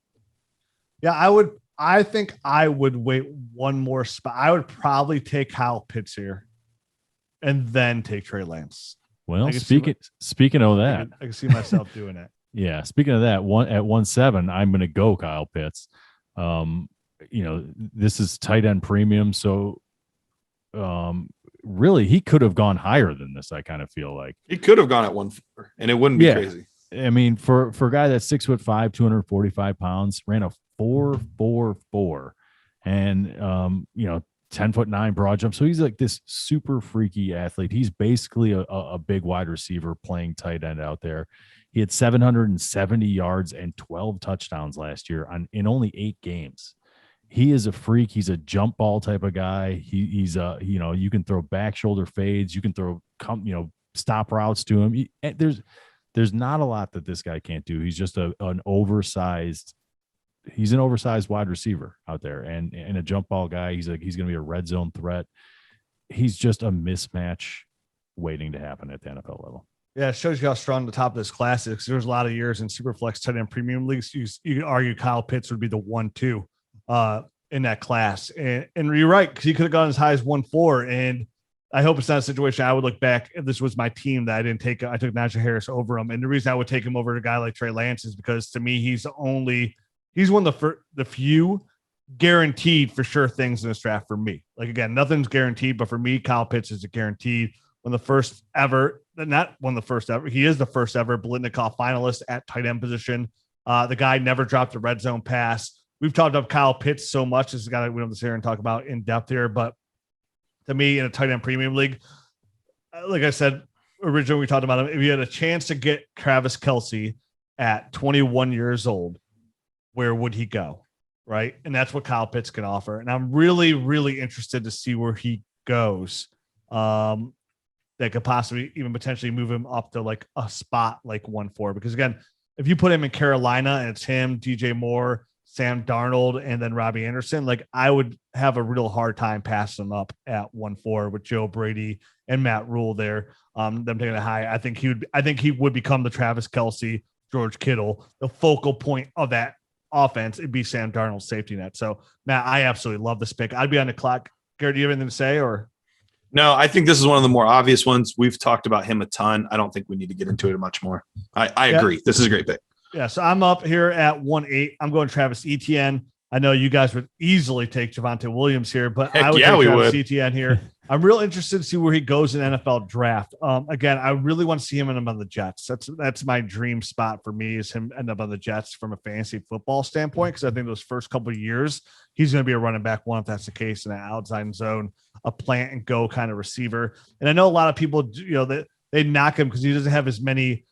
Yeah, I think I would wait one more spot. I would probably take Kyle Pitts here and then take Trey Lance. Well, speaking of that, I can see myself doing it. Yeah. Speaking of that, at 1.7, I'm going to go Kyle Pitts. This is tight end premium. So really he could have gone higher than this. I kind of feel like he could have gone at 1.4 and it wouldn't be crazy. I mean, for a guy that's 6'5", 245 pounds, ran a 4.44, and 10'9" broad jump. So he's like this super freaky athlete. He's basically a big wide receiver playing tight end out there. He had 770 yards and 12 touchdowns last year in only 8 games. He is a freak. He's a jump ball type of guy. He's you can throw back shoulder fades. You can throw stop routes to him. There's not a lot that this guy can't do. He's just an oversized wide receiver out there and a jump ball guy. He's going to be a red zone threat. He's just a mismatch waiting to happen at the NFL level. Yeah, it shows you how strong the top of this class is. There's a lot of years in Superflex tight end premium leagues. You could argue Kyle Pitts would be the 1-2 in that class. And you're right, because he could have gone as high as 1-4. And I hope it's not a situation I would look back if this was my team that I didn't take. I took Najee Harris over him. And the reason I would take him over a guy like Trey Lance is because to me, he's one of the few guaranteed for sure things in this draft for me. Like, again, nothing's guaranteed, but for me, Kyle Pitts is a guaranteed. He is the first ever Blitnikoff finalist at tight end position. The guy never dropped a red zone pass. We've talked about Kyle Pitts so much. This is a guy that we don't have to sit here and talk about in depth here, but to me, in a tight end premium league, like I said, originally we talked about him. If you had a chance to get Travis Kelce at 21 years old, where would he go? Right. And that's what Kyle Pitts can offer. And I'm really, really interested to see where he goes. That could possibly even potentially move him up to like a spot like 1-4. Because again, if you put him in Carolina and it's him, DJ Moore, Sam Darnold, and then Robbie Anderson, like I would have a real hard time passing him up at 1-4 with Joe Brady and Matt Rule there. Them taking a high. I think he would become the Travis Kelce, George Kittle, the focal point of that offense. It'd be Sam Darnold's safety net. So Matt, I absolutely love this pick. I'd be on the clock. Garrett, do you have anything to say or? No, I think this is one of the more obvious ones. We've talked about him a ton. I don't think we need to get into it much more. I agree. This is a great pick. Yeah, so I'm up here at 1-8. I'm going Travis Etienne. I know you guys would easily take Javonte Williams here, but I would take Travis Etienne here. I'm real interested to see where he goes in NFL draft. Again, I really want to see him end up on the Jets. That's my dream spot for me, is him end up on the Jets from a fantasy football standpoint, because I think those first couple of years he's going to be a running back one if that's the case, in an outside zone, a plant and go kind of receiver. And I know a lot of people, that they knock him because he doesn't have as many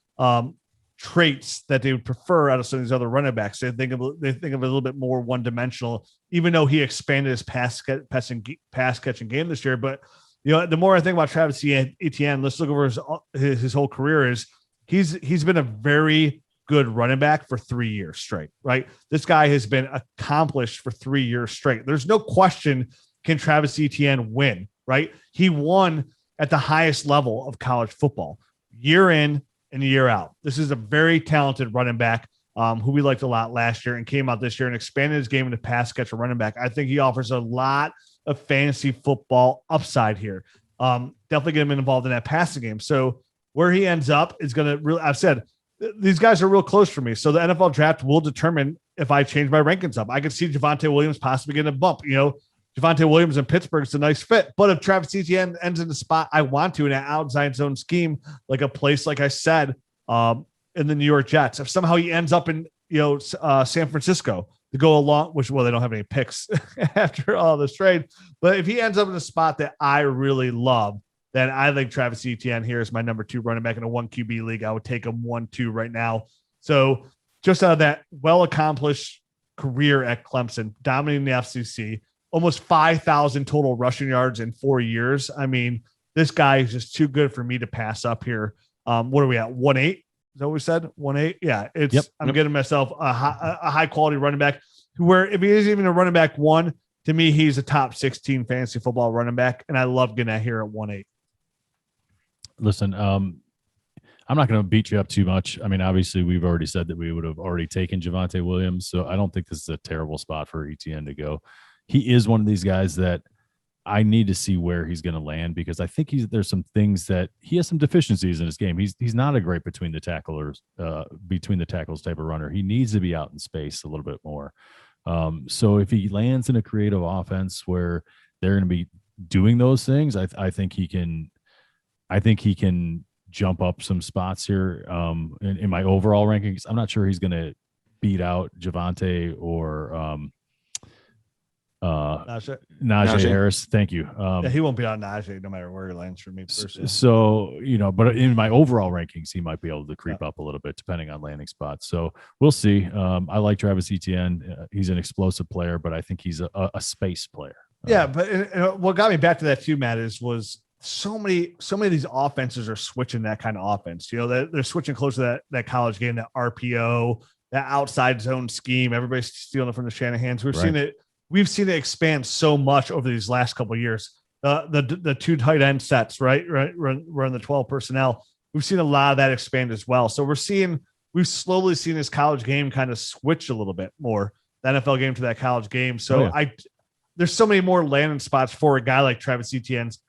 traits that they would prefer out of some of these other running backs. They think of it a little bit more one-dimensional, even though he expanded his pass catching game this year. But the more I think about Travis Etienne, let's look over his whole career. Is he's been a very good running back for 3 years straight, right? This guy has been accomplished for 3 years straight. There's no question, can Travis Etienne win, right? He won at the highest level of college football, year in and year out. This is a very talented running back who we liked a lot last year and came out this year and expanded his game into pass catcher running back. I think he offers a lot of fantasy football upside here. Definitely get him involved in that passing game. So where he ends up is going to really, I've said, these guys are real close for me. So the NFL draft will determine if I change my rankings up. I could see Javonte Williams possibly getting a bump. Javonte Williams in Pittsburgh is a nice fit. But if Travis Etienne ends in the spot I want to in an outside zone scheme, like a place, like I said, in the New York Jets, if somehow he ends up in, San Francisco to go along, they don't have any picks after all this trade. But if he ends up in a spot that I really love, then I think Travis Etienne here is my number 2 running back in a 1 QB league. I would take him 1-2 right now. So just out of that well-accomplished career at Clemson, dominating the FCC, almost 5,000 total rushing yards in 4 years. I mean, this guy is just too good for me to pass up here. What are we at? 1-8? Is that what we said? 1-8? Yeah. I'm getting myself a high quality running back where if he is even a running back 1, to me, he's a top 16 fantasy football running back. And I love getting that here at 1-8. Listen, I'm not going to beat you up too much. I mean, obviously, we've already said that we would have already taken Javonte Williams, so I don't think this is a terrible spot for Etienne to go. He is one of these guys that I need to see where he's going to land, because I think there's some things that he has some deficiencies in his game. He's not a great between the tackles type of runner. He needs to be out in space a little bit more. So if he lands in a creative offense where they're going to be doing those things, I think he can jump up some spots here in my overall rankings. I'm not sure he's going to beat out Javonte or Najee. Najee Harris. Thank you. Yeah, he won't be on Najee no matter where he lands for me personally. So, but in my overall rankings, he might be able to creep up a little bit depending on landing spots. So we'll see. I like Travis Etienne. He's an explosive player, but I think he's a space player. Yeah, but what got me back to that too, Matt, was so many of these offenses are switching that kind of offense. They're switching close to that college game, that RPO, that outside zone scheme. Everybody's stealing it from the Shanahans. We've seen it expand so much over these last couple of years. The two tight end sets, right? Run the 12 personnel. We've seen a lot of that expand as well. So we've slowly seen this college game kind of switch a little bit more, the NFL game to that college game. So there's so many more landing spots for a guy like Travis Etienne's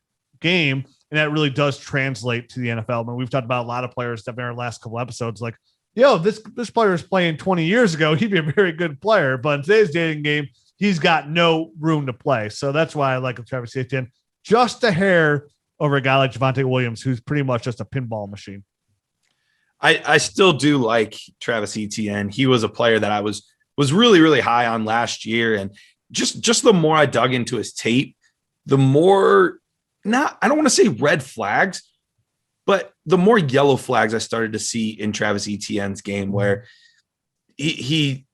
game, and that really does translate to the NFL. I mean, we've talked about a lot of players that have been in our last couple episodes, like, this player is playing 20 years ago. He'd be a very good player, but in today's dating game, he's got no room to play. So that's why I like Travis Etienne just a hair over a guy like Javonte Williams, who's pretty much just a pinball machine. I still do like Travis Etienne. He was a player that I was really, really high on last year. And just the more I dug into his tape, the more I don't want to say red flags, but the more yellow flags I started to see in Travis Etienne's game, where he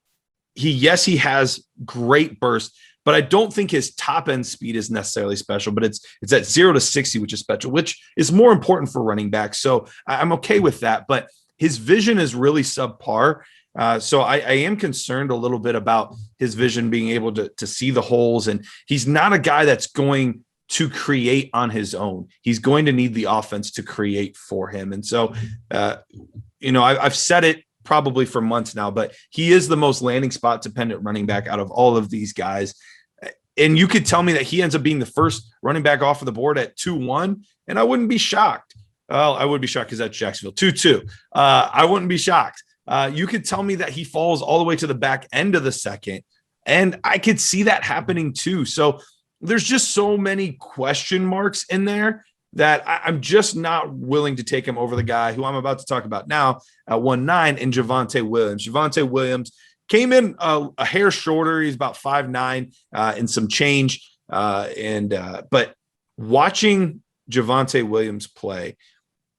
has great burst, but I don't think his top end speed is necessarily special, but it's at 0 to 60, which is special, which is more important for running backs. So I'm okay with that, but his vision is really subpar. So I am concerned a little bit about his vision being able to see the holes, and he's not a guy that's going to create on his own. He's going to need the offense to create for him. And so, I've said it probably for months now, but he is the most landing spot dependent running back out of all of these guys. And you could tell me that he ends up being the first running back off of the board at 2-1, and I wouldn't be shocked. Well, I would be shocked because that's Jacksonville 2-2. I wouldn't be shocked. You could tell me that he falls all the way to the back end of the second, and I could see that happening too. So there's just so many question marks in there that I'm just not willing to take him over the guy who I'm about to talk about now at 1.9 in Javonte Williams. Javonte Williams came in a hair shorter. He's about 5'9" and some change. But watching Javonte Williams play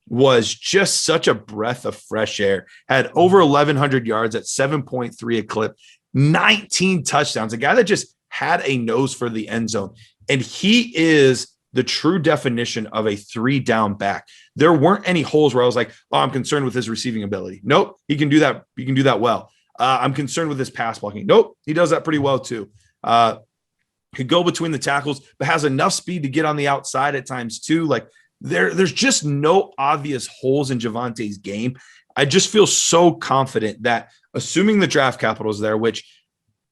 was just such a breath of fresh air. Had over 1,100 yards at 7.3 a clip, 19 touchdowns, a guy that just had a nose for the end zone. And he is the true definition of a 3-down back. There weren't any holes where I was like, oh, I'm concerned with his receiving ability. Nope, he can do that. He can do that well. I'm concerned with his pass blocking. Nope, he does that pretty well too. Could go between the tackles, but has enough speed to get on the outside at times too. Like there's just no obvious holes in Javonte's game. I just feel so confident that, assuming the draft capital is there, which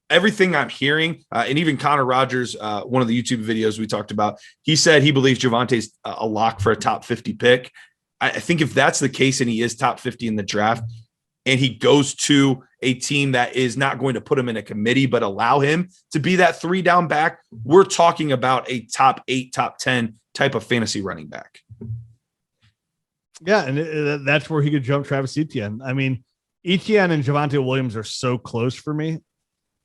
everything I'm hearing, and even Connor Rogers, one of the YouTube videos we talked about, he said he believes Javonte's a lock for a top 50 pick. I think if that's the case and he is top 50 in the draft and he goes to a team that is not going to put him in a committee but allow him to be that 3-down back, we're talking about a top 8, top 10 type of fantasy running back. Yeah, and that's where he could jump Travis Etienne. I mean, Etienne and Javonte Williams are so close for me.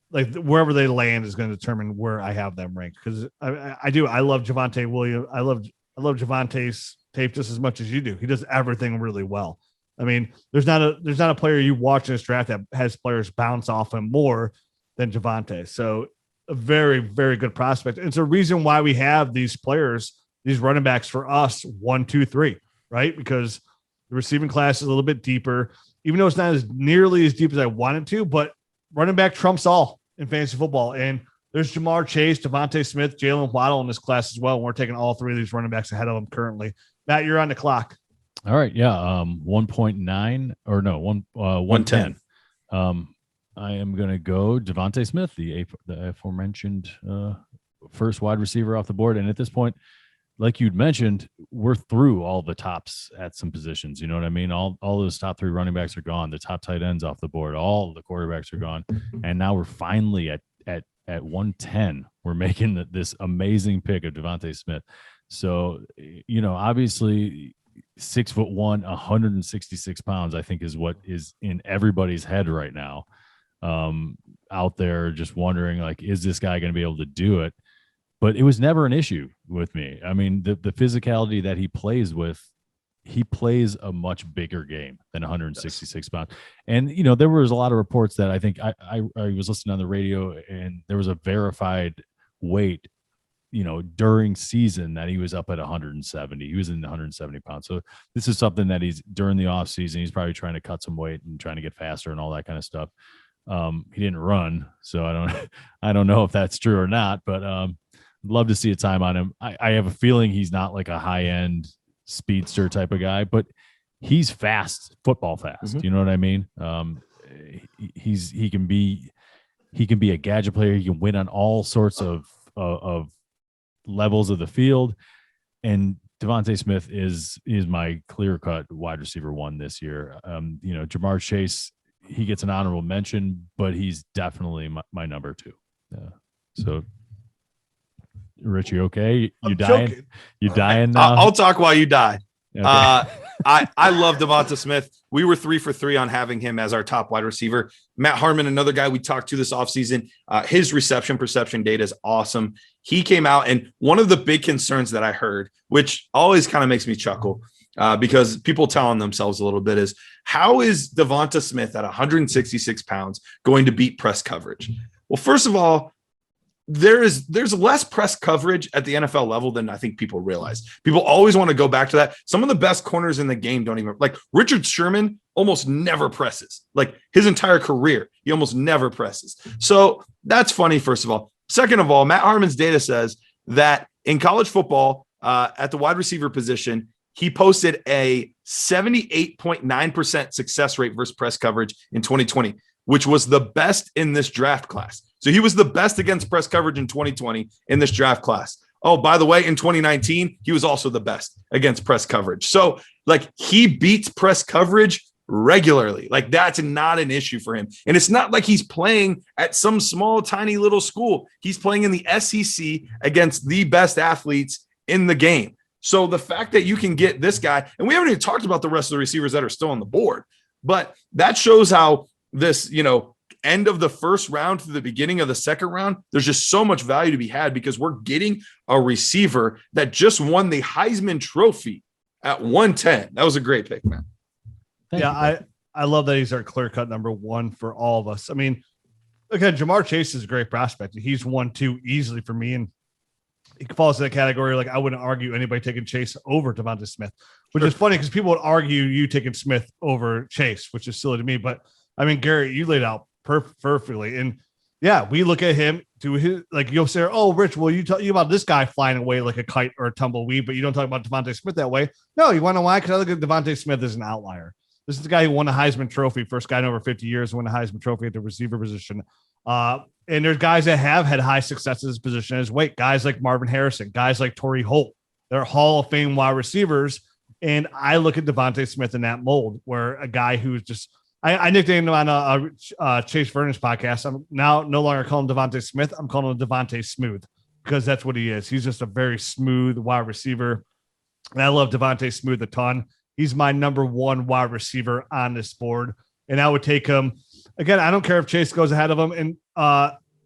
Like wherever they land is going to determine where I have them ranked. Because I do. I love Javonte Williams. I love Javonte's tape just as much as you do. He does everything really well. I mean, there's not a player you watch in this draft that has players bounce off him more than Javonte. So a very, very good prospect. And it's a reason why we have these players, these running backs for us, 1, 2, 3, right? Because the receiving class is a little bit deeper, even though it's not as nearly as deep as I want it to, but running back trumps all in fantasy football. And there's Jamar Chase, Devontae Smith, Jalen Waddle in this class as well. And we're taking all three of these running backs ahead of them currently. Matt, you're on the clock. All right. Yeah. 1.9 or no, 110. I am going to go Devontae Smith, the aforementioned first wide receiver off the board. And at this point, like you'd mentioned, we're through all the tops at some positions. You know what I mean? All those top 3 running backs are gone. The top tight ends off the board. All the quarterbacks are gone. And now we're finally at 110. We're making this amazing pick of Devontae Smith. So, obviously 6'1", 166 pounds, I think is what is in everybody's head right now. out there just wondering, like, is this guy going to be able to do it? But it was never an issue with me. I mean, the physicality that he plays with, he plays a much bigger game than 166 pounds. And, you know, there was a lot of reports that I think I was listening on the radio, and there was a verified weight, you know, during season that he was up at 170. He was in 170 pounds. So this is something that he's during the off season, he's probably trying to cut some weight and trying to get faster and all that kind of stuff. He didn't run, so I don't know if that's true or not, but love to see a time on him. I have a feeling he's not like a high end speedster type of guy, but he's fast, football fast. Mm-hmm. You know what I mean? He can be a gadget player. He can win on all sorts of levels of the field. And Devontae Smith is my clear cut wide receiver one this year. You know, Jamar Chase, he gets an honorable mention, but he's definitely my number two. So Rich, you okay? You dying? Joking. You dying now? I'll talk while you die. Okay. I love Devonta Smith. We were 3 for 3 on having him as our top wide receiver. Matt Harmon, another guy we talked to this offseason, his reception perception data is awesome. He came out, and one of the big concerns that I heard, which always kind of makes me chuckle because people telling themselves a little bit, is how is Devonta Smith at 166 pounds going to beat press coverage? Well, first of all, there's less press coverage at the NFL level than I think people realize. People always want to go back to that. Some of the best corners in the game don't even, like Richard Sherman almost never presses. Like his entire career, he almost never presses. So that's funny, first of all. Second of all, Matt Harmon's data says that in college football, at the wide receiver position, he posted a 78.9% success rate versus press coverage in 2020, which was the best in this draft class. So he was the best against press coverage in 2020 in this draft class. Oh, by the way, in 2019, he was also the best against press coverage. So like he beats press coverage regularly. Like that's not an issue for him. And it's not like he's playing at some small, tiny little school. He's playing in the SEC against the best athletes in the game. So the fact that you can get this guy, and we haven't even talked about the rest of the receivers that are still on the board, but that shows how this, you know, end of the first round to the beginning of the second round, there's just so much value to be had because we're getting a receiver that just won the Heisman Trophy at 110. That was a great pick, man. I love that he's our clear-cut number one for all of us. I mean, again, Jamar Chase is a great prospect. He's 1-2 easily for me, and he falls in that category. Like I wouldn't argue anybody taking Chase over Devonta Smith, which is funny because people would argue you taking Smith over Chase, which is silly to me. But I mean, Garrett, you laid out perfectly. And yeah, we look at him to his, like you'll say, oh, Rich, well, you tell you about this guy flying away like a kite or a tumbleweed, but you don't talk about Devontae Smith that way. No, you want to know why? Because I look at Devontae Smith as an outlier. This is the guy who won a Heisman Trophy, first guy in over 50 years to win a Heisman Trophy at the receiver position. And there's guys that have had high success at this position as weight, guys like Marvin Harrison, guys like Torrey Holt. They're Hall of Fame wide receivers. And I look at Devontae Smith in that mold, where a guy who's just, I nicknamed him on a Chase Vernon's podcast. I'm now no longer calling him Devontae Smith. I'm calling him Devontae Smooth because that's what he is. He's just a very smooth wide receiver. And I love Devontae Smooth a ton. He's my number one wide receiver on this board. And I would take him again. I don't care if Chase goes ahead of him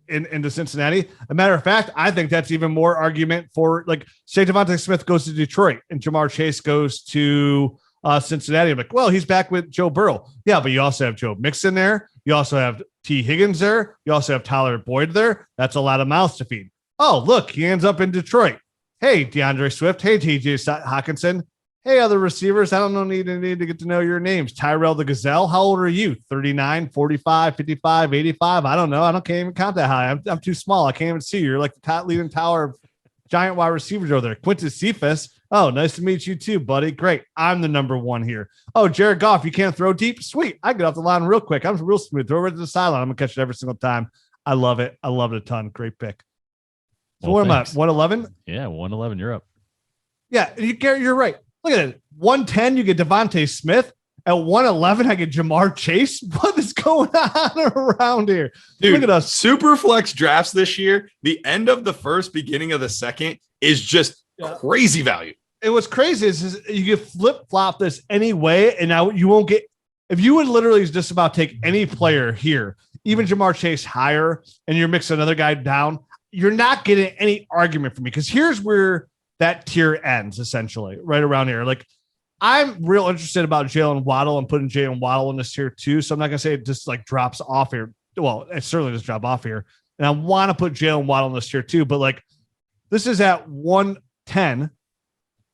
into Cincinnati. A matter of fact, I think that's even more argument for like say Devontae Smith goes to Detroit and Jamar Chase goes to Cincinnati. I'm like, well, he's back with Joe Burrow. Yeah, but you also have Joe Mixon there. You also have T. Higgins there. You also have Tyler Boyd there. That's a lot of mouths to feed. Oh, look, he ends up in Detroit. Hey, DeAndre Swift. Hey, T.J. Hawkinson. Hey, other receivers. I don't need to get to know your names. Tyrell the Gazelle. How old are you? 39, 45, 55, 85. I don't know. Can't even count that high. I'm too small. I can't even see you. You're like the top leading tower of giant wide receivers over there. Quintus Cephas. Oh, nice to meet you too, buddy. Great. I'm the number one here. Oh, Jared Goff, you can't throw deep? Sweet. I get off the line real quick. I'm real smooth. Throw it to the sideline. I'm going to catch it every single time. I love it. I love it a ton. Great pick. So what am I? 111? Yeah, 111. You're up. Yeah, you're right. Look at it. 110, you get Devontae Smith. At 111, I get Jamar Chase. What is going on around here? Dude, look at us. Superflex drafts this year. The end of the first, beginning of the second is just crazy value. And what's crazy is you can flip-flop this any way, and now you won't get – if you would literally just about take any player here, even Jamar Chase higher, and you're mixing another guy down, you're not getting any argument from me, because here's where that tier ends, essentially, right around here. Like, I'm real interested about Jalen Waddle and putting Jalen Waddle in this tier too. So I'm not going to say it just like drops off here. Well, it certainly does drop off here. And I want to put Jalen Waddle in this tier too. But like, this is at 110,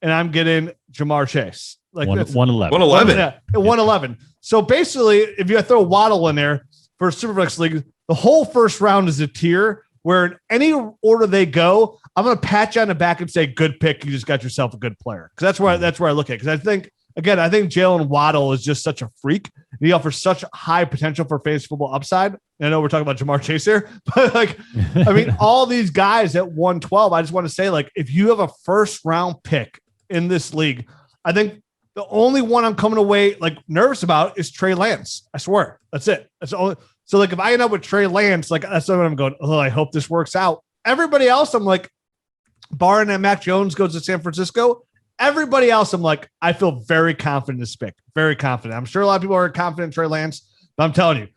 and I'm getting Jamar Chase. Like 111. 111. Yeah, 111. So basically, if you throw Waddle in there for a Superflex league, the whole first round is a tier where in any order they go, I'm going to pat you on the back and say, good pick. You just got yourself a good player. Because that's where I look at. Because I think Jalen Waddle is just such a freak. He offers such high potential for fantasy football upside. And I know we're talking about Jamar Chase here, but like, I mean, all these guys at 112, I just want to say, like, if you have a first round pick in this league, I think the only one I'm coming away like nervous about is Trey Lance. I swear. That's it. That's the only. So like, if I end up with Trey Lance, like, that's what I'm going, oh, I hope this works out. Everybody else, I'm like, barring that Mac Jones goes to San Francisco, everybody else, I'm like, I feel very confident in this pick. Very confident. I'm sure a lot of people are confident in Trey Lance, but I'm telling you,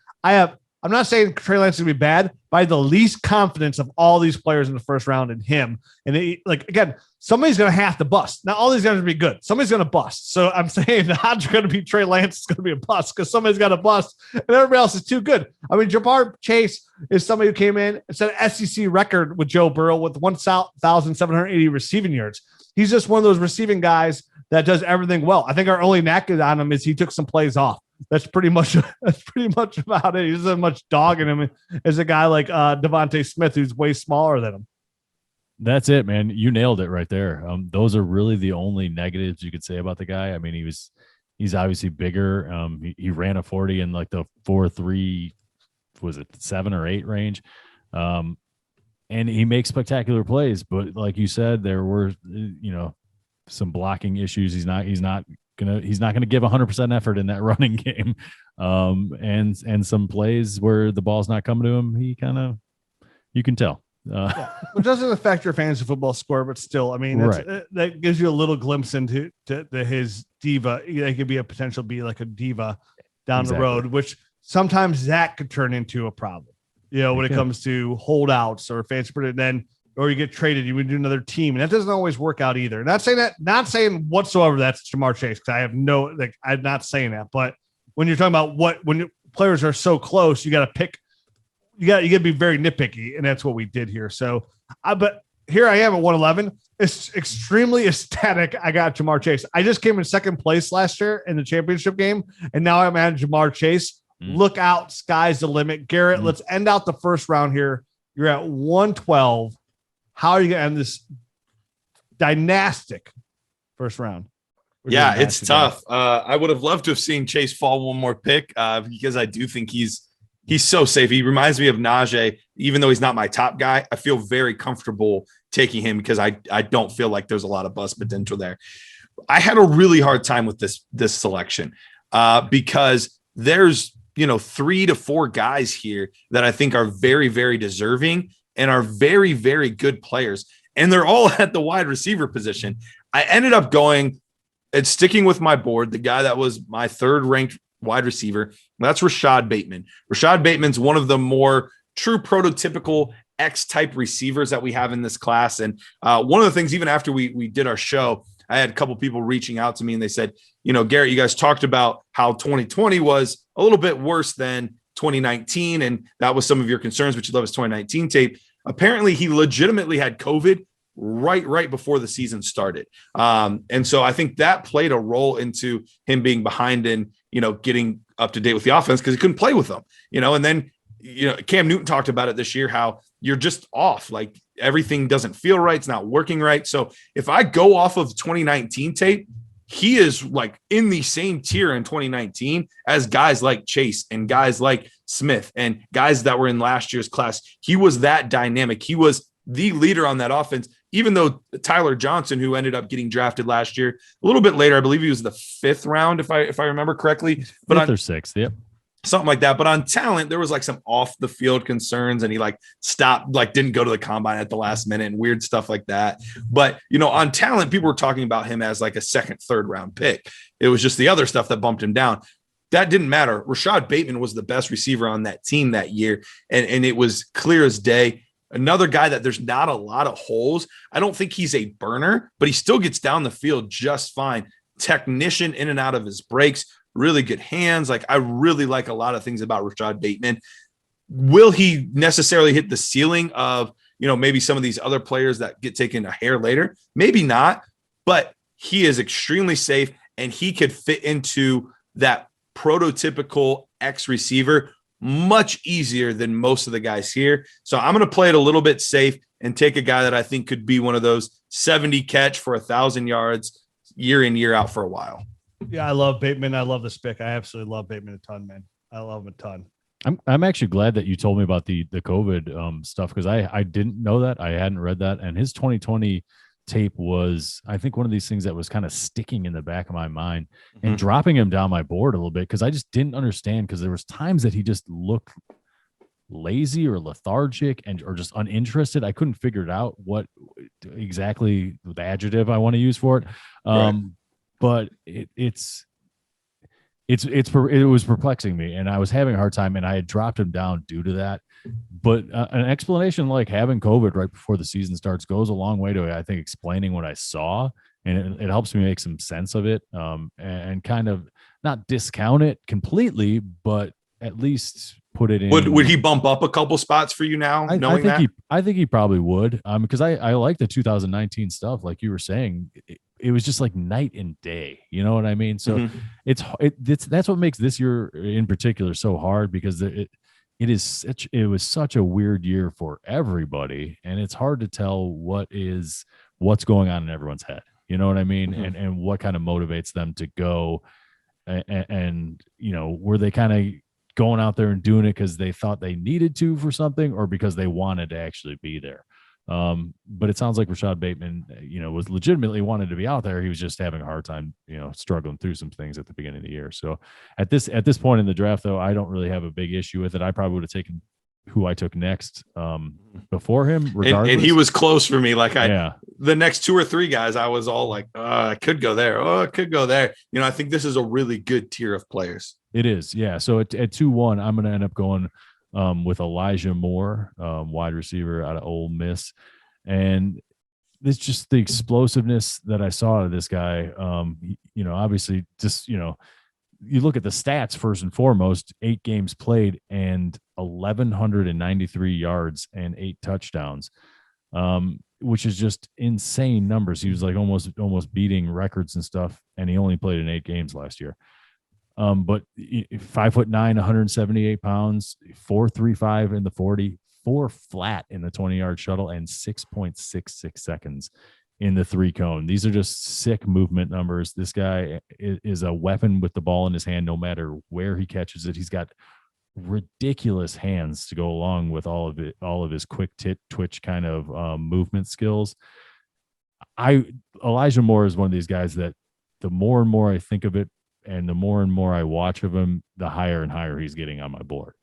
I'm not saying Trey Lance is going to be bad, but I have the least confidence of all these players in the first round in him. And like, again, somebody's going to have to bust. Now, all these guys are going to be good. Somebody's going to bust. So I'm saying the odds are going to be Trey Lance is going to be a bust because somebody's got to bust and everybody else is too good. I mean, Jamar Chase is somebody who came in and set an SEC record with Joe Burrow with 1,780 receiving yards. He's just one of those receiving guys that does everything well. I think our only knack on him is he took some plays off. That's pretty much about it. He doesn't have much dog in him as a guy like Devontae Smith, who's way smaller than him. That's it, man. You nailed it right there. Those are really the only negatives you could say about the guy. I mean, he's obviously bigger. He ran a 40 in like the 4.3, was it 7 or 8 range? And he makes spectacular plays, but like you said, there were, some blocking issues. He's not gonna give 100% effort in that running game. And some plays where the ball's not coming to him, you can tell. It doesn't affect your fantasy football score, but still, I mean, that gives you a little glimpse into his diva. He could be a potential like a diva down the road, which sometimes that could turn into a problem. When it comes to holdouts or fantasy prediction, or you get traded, you would do another team, and that doesn't always work out either. Not saying whatsoever that's Jamar Chase, because I have I'm not saying that. But when you're talking about when players are so close, you got to pick. You got to be very nitpicky, and that's what we did here. So, but here I am at 111. It's extremely ecstatic. I got Jamar Chase. I just came in second place last year in the championship game, and now I'm at Jamar Chase. Look out, sky's the limit. Garrett, let's end out the first round here. You're at 112. How are you going to end this dynastic first round? Yeah, it's tough. I would have loved to have seen Chase fall one more pick because I do think he's so safe. He reminds me of Najee, even though he's not my top guy. I feel very comfortable taking him because I don't feel like there's a lot of bust potential there. I had a really hard time with this selection because there's 3 to 4 guys here that I think are very, very deserving and are very, very good players. And they're all at the wide receiver position. I ended up going and sticking with my board, the guy that was my third ranked wide receiver. That's Rashad Bateman. Rashad Bateman's one of the more true prototypical X-type receivers that we have in this class. And one of the things, even after we did our show, I had a couple people reaching out to me and they said, Garrett, you guys talked about how 2020 was a little bit worse than 2019. And that was some of your concerns, but you love his 2019 tape. Apparently he legitimately had COVID right before the season started. And so I think that played a role into him being behind in, getting up to date with the offense because he couldn't play with them, and then, Cam Newton talked about it this year, how you're just off, like everything doesn't feel right. It's not working right. So if I go off of 2019 tape, he is like in the same tier in 2019 as guys like Chase and guys like Smith and guys that were in last year's class. He was that dynamic. He was the leader on that offense, even though Tyler Johnson, who ended up getting drafted last year, a little bit later, I believe he was the 5th round, if I remember correctly, but 5th or 6th. Yep. Something like that. But on talent, there was like some off the field concerns and he stopped, didn't go to the combine at the last minute and weird stuff like that. But, on talent, people were talking about him as like a 2nd, 3rd round pick. It was just the other stuff that bumped him down. that didn't matter. Rashad Bateman was the best receiver on that team that year, and it was clear as day. Another guy that there's not a lot of holes. I don't think he's a burner, but he still gets down the field just fine. Technician in and out of his breaks, really good hands. Like, I really like a lot of things about Rashad Bateman. Will he necessarily hit the ceiling of, maybe some of these other players that get taken a hair later? Maybe not, but he is extremely safe, and he could fit into that prototypical X receiver much easier than most of the guys here. So I'm going to play it a little bit safe and take a guy that I think could be one of those 70 catch for 1,000 yards year in, year out for a while. Yeah, I love Bateman. I love the pick. I absolutely love Bateman a ton, man. I love him a ton. I'm actually glad that you told me about the COVID stuff, because I didn't know that. I hadn't read that. And his 2020 tape was, I think, one of these things that was kind of sticking in the back of my mind and dropping him down my board a little bit, because I just didn't understand, because there was times that he just looked lazy or lethargic or just uninterested. I couldn't figure it out what exactly the adjective I want to use for it. Right. But it was perplexing me, and I was having a hard time, and I had dropped him down due to that. But an explanation like having COVID right before the season starts goes a long way to, I think, explaining what I saw, and it helps me make some sense of it, and kind of not discount it completely, but at least put it in. Would he bump up a couple spots for you now? I think he probably would, because I like the 2019 stuff, like you were saying. It was just like night and day, you know what I mean? So that's what makes this year in particular so hard, because it was such a weird year for everybody, and it's hard to tell what's going on in everyone's head. You know what I mean? And what kind of motivates them to go, and were they kind of going out there and doing it because they thought they needed to for something, or because they wanted to actually be there? But it sounds like Rashad Bateman, was legitimately wanted to be out there. He was just having a hard time, struggling through some things at the beginning of the year. So at this point in the draft, though, I don't really have a big issue with it. I probably would have taken who I took next before him, regardless. And he was close for me. The next 2 or 3 guys, I was all like, I could go there. Oh, I could go there. I think this is a really good tier of players. It is. Yeah. So at 2-1, I'm going to end up going with Elijah Moore, wide receiver out of Ole Miss. And it's just the explosiveness that I saw out of this guy. Obviously just, you look at the stats first and foremost, 8 games played and 1,193 yards and 8 touchdowns, which is just insane numbers. He was like almost beating records and stuff. And he only played in 8 games last year. But 5'9", 178 pounds, 4.35 in the 40, 4 flat in the 20-yard shuttle, and 6.66 seconds in the 3 cone. These are just sick movement numbers. This guy is a weapon with the ball in his hand, no matter where he catches it. He's got ridiculous hands to go along with all of his quick twitch kind of movement skills. Elijah Moore is one of these guys that the more and more I think of it, and the more and more I watch of him, the higher and higher he's getting on my board.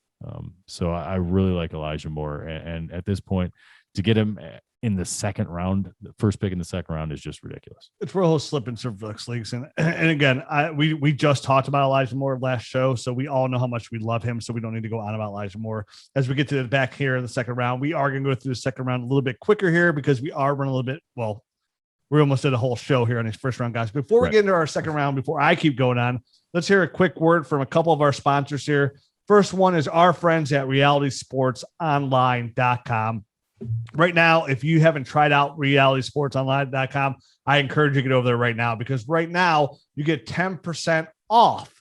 So I really like Elijah Moore. And at this point, to get him in the second round, the first pick in the second round, is just ridiculous. It's where he'll slip in Superflex leagues. And again, we just talked about Elijah Moore last show, so we all know how much we love him. So we don't need to go on about Elijah Moore. As we get to the back here in the second round, we are going to go through the second round a little bit quicker here, because we are running a little bit, we almost did a whole show here on these first round guys. Before we get into our second round, before I keep going on, let's hear a quick word from a couple of our sponsors here. First one is our friends at realitysportsonline.com. Right now, if you haven't tried out realitysportsonline.com, I encourage you to get over there right now, because right now you get 10% off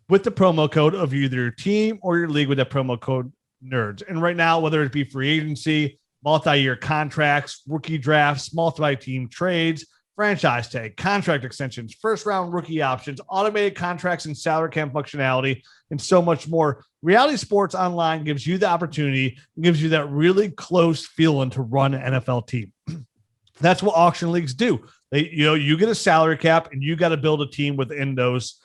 with the promo code of either your team or your league with that promo code NERDS. And right now, whether it be free agency, multi-year contracts, rookie drafts, multi-team trades, franchise tag, contract extensions, first-round rookie options, automated contracts and salary cap functionality, and so much more. Reality Sports Online gives you the opportunity, gives you that really close feeling to run an NFL team. That's what auction leagues do. You get a salary cap, and you got to build a team within those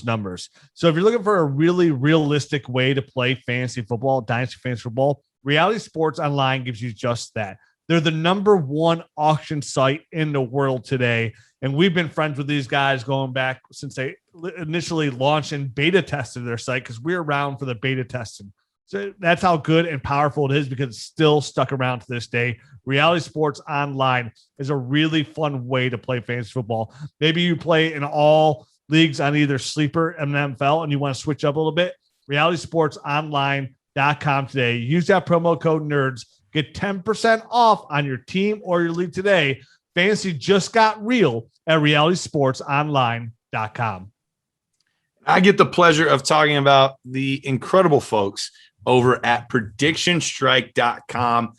numbers. So if you're looking for a really realistic way to play fantasy football, dynasty fantasy football, Reality Sports Online gives you just that. They're the number 1 auction site in the world today. And we've been friends with these guys going back since they initially launched and beta tested their site because we're around for the beta testing. So that's how good and powerful it is because it's still stuck around to this day. Reality Sports Online is a really fun way to play fantasy football. Maybe you play in all leagues on either Sleeper and NFL and you want to switch up a little bit. RealitySportsOnline.com today. Use that promo code NERDS. Get 10% off on your team or your league today. Fantasy just got real at RealitySportsOnline.com. I get the pleasure of talking about the incredible folks over at PredictionStrike.com.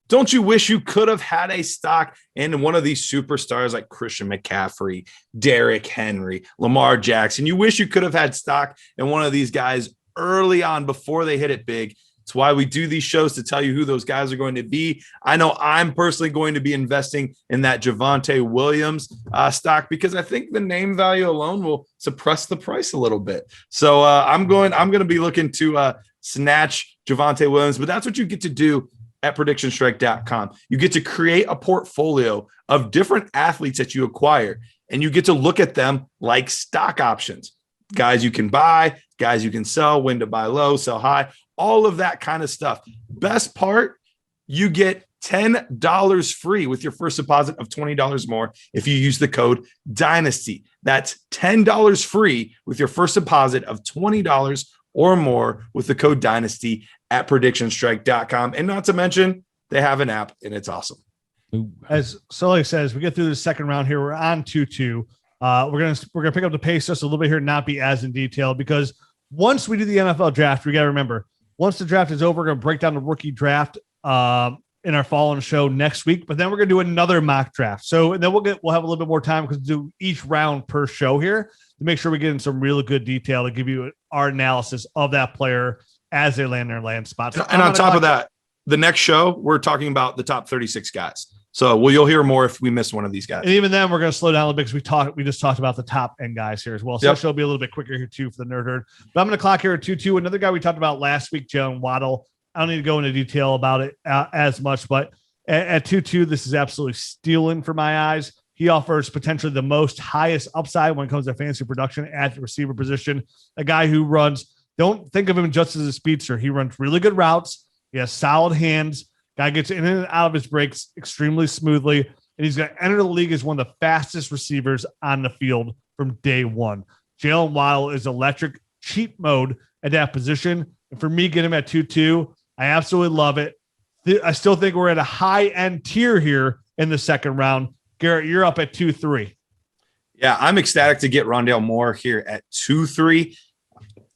Don't you wish you could have had a stock in one of these superstars like Christian McCaffrey, Derrick Henry, Lamar Jackson? You wish you could have had stock in one of these guys early on before they hit it big. It's why we do these shows, to tell you who those guys are going to be. I know I'm personally going to be investing in that Javonte Williams stock because I think the name value alone will suppress the price a little bit. So I'm going to be looking to snatch Javonte Williams, but that's what you get to do at PredictionStrike.com. You get to create a portfolio of different athletes that you acquire, and you get to look at them like stock options. Guys you can buy, guys you can sell, when to buy low, sell high, all of that kind of stuff. Best part, you get $10 free with your first deposit of $20 more if you use the code Dynasty. That's $10 free with your first deposit of $20 or more with the code Dynasty at PredictionStrike.com. And not to mention, they have an app and it's awesome. As Sully says, we get through the second round here. We're on 2-2. We're gonna pick up the pace just a little bit here, and not be as in detail, because once we do the NFL draft, we got to remember, once the draft is over, we're gonna break down the rookie draft in our fall-on show next week. But then we're gonna do another mock draft. So and then we'll have a little bit more time because we'll do each round per show here to make sure we get in some really good detail to give you our analysis of that player as they land their land spots. And on top of that, the next show we're talking about the top 36 guys. So you'll hear more if we miss one of these guys. And even then, we're going to slow down a little bit because we just talked about the top end guys here as well. So She'll be a little bit quicker here too for the Nerd Herd. But I'm going to clock here at 2-2. Another guy we talked about last week, Jalen Waddle. I don't need to go into detail about it as much, but at 2-2, this is absolutely stealing for my eyes. He offers potentially the most highest upside when it comes to fantasy production at the receiver position. A guy who runs, don't think of him just as a speedster. He runs really good routes. He has solid hands. Guy gets in and out of his breaks extremely smoothly, and he's going to enter the league as one of the fastest receivers on the field from day one. Jalen Waddle is electric, cheat mode at that position. And for me, get him at 2-2. I absolutely love it. I still think we're at a high-end tier here in the second round. Garrett, you're up at 2-3. Yeah, I'm ecstatic to get Rondale Moore here at 2-3.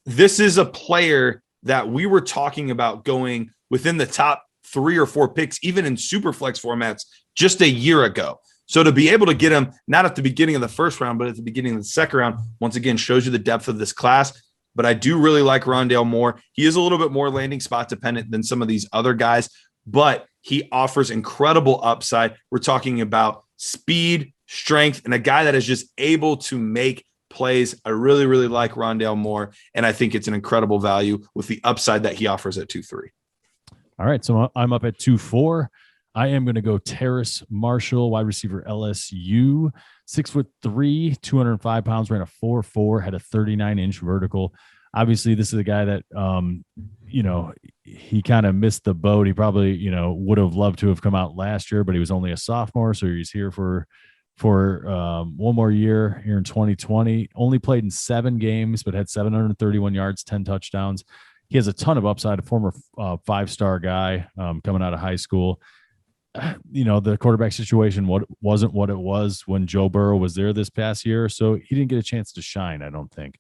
This is a player that we were talking about going within the top 3 or 4 picks, even in Superflex formats, just a year ago. So to be able to get him not at the beginning of the first round, but at the beginning of the second round, once again, shows you the depth of this class. But I do really like Rondale Moore. He is a little bit more landing spot dependent than some of these other guys, but he offers incredible upside. We're talking about speed, strength, and a guy that is just able to make plays. I really, really like Rondale Moore, and I think it's an incredible value with the upside that he offers at 2-3. All right, so I'm up at 2-4. I am going to go Terrace Marshall, wide receiver, LSU, 6'3", 205 pounds, ran a 4.4, had a 39-inch vertical. Obviously, this is a guy that, he kind of missed the boat. He probably, would have loved to have come out last year, but he was only a sophomore, so he's here for one more year here in 2020. Only played in 7 games, but had 731 yards, 10 touchdowns. He has a ton of upside, a former 5-star guy coming out of high school. The quarterback situation wasn't what it was when Joe Burrow was there this past year, so he didn't get a chance to shine, I don't think.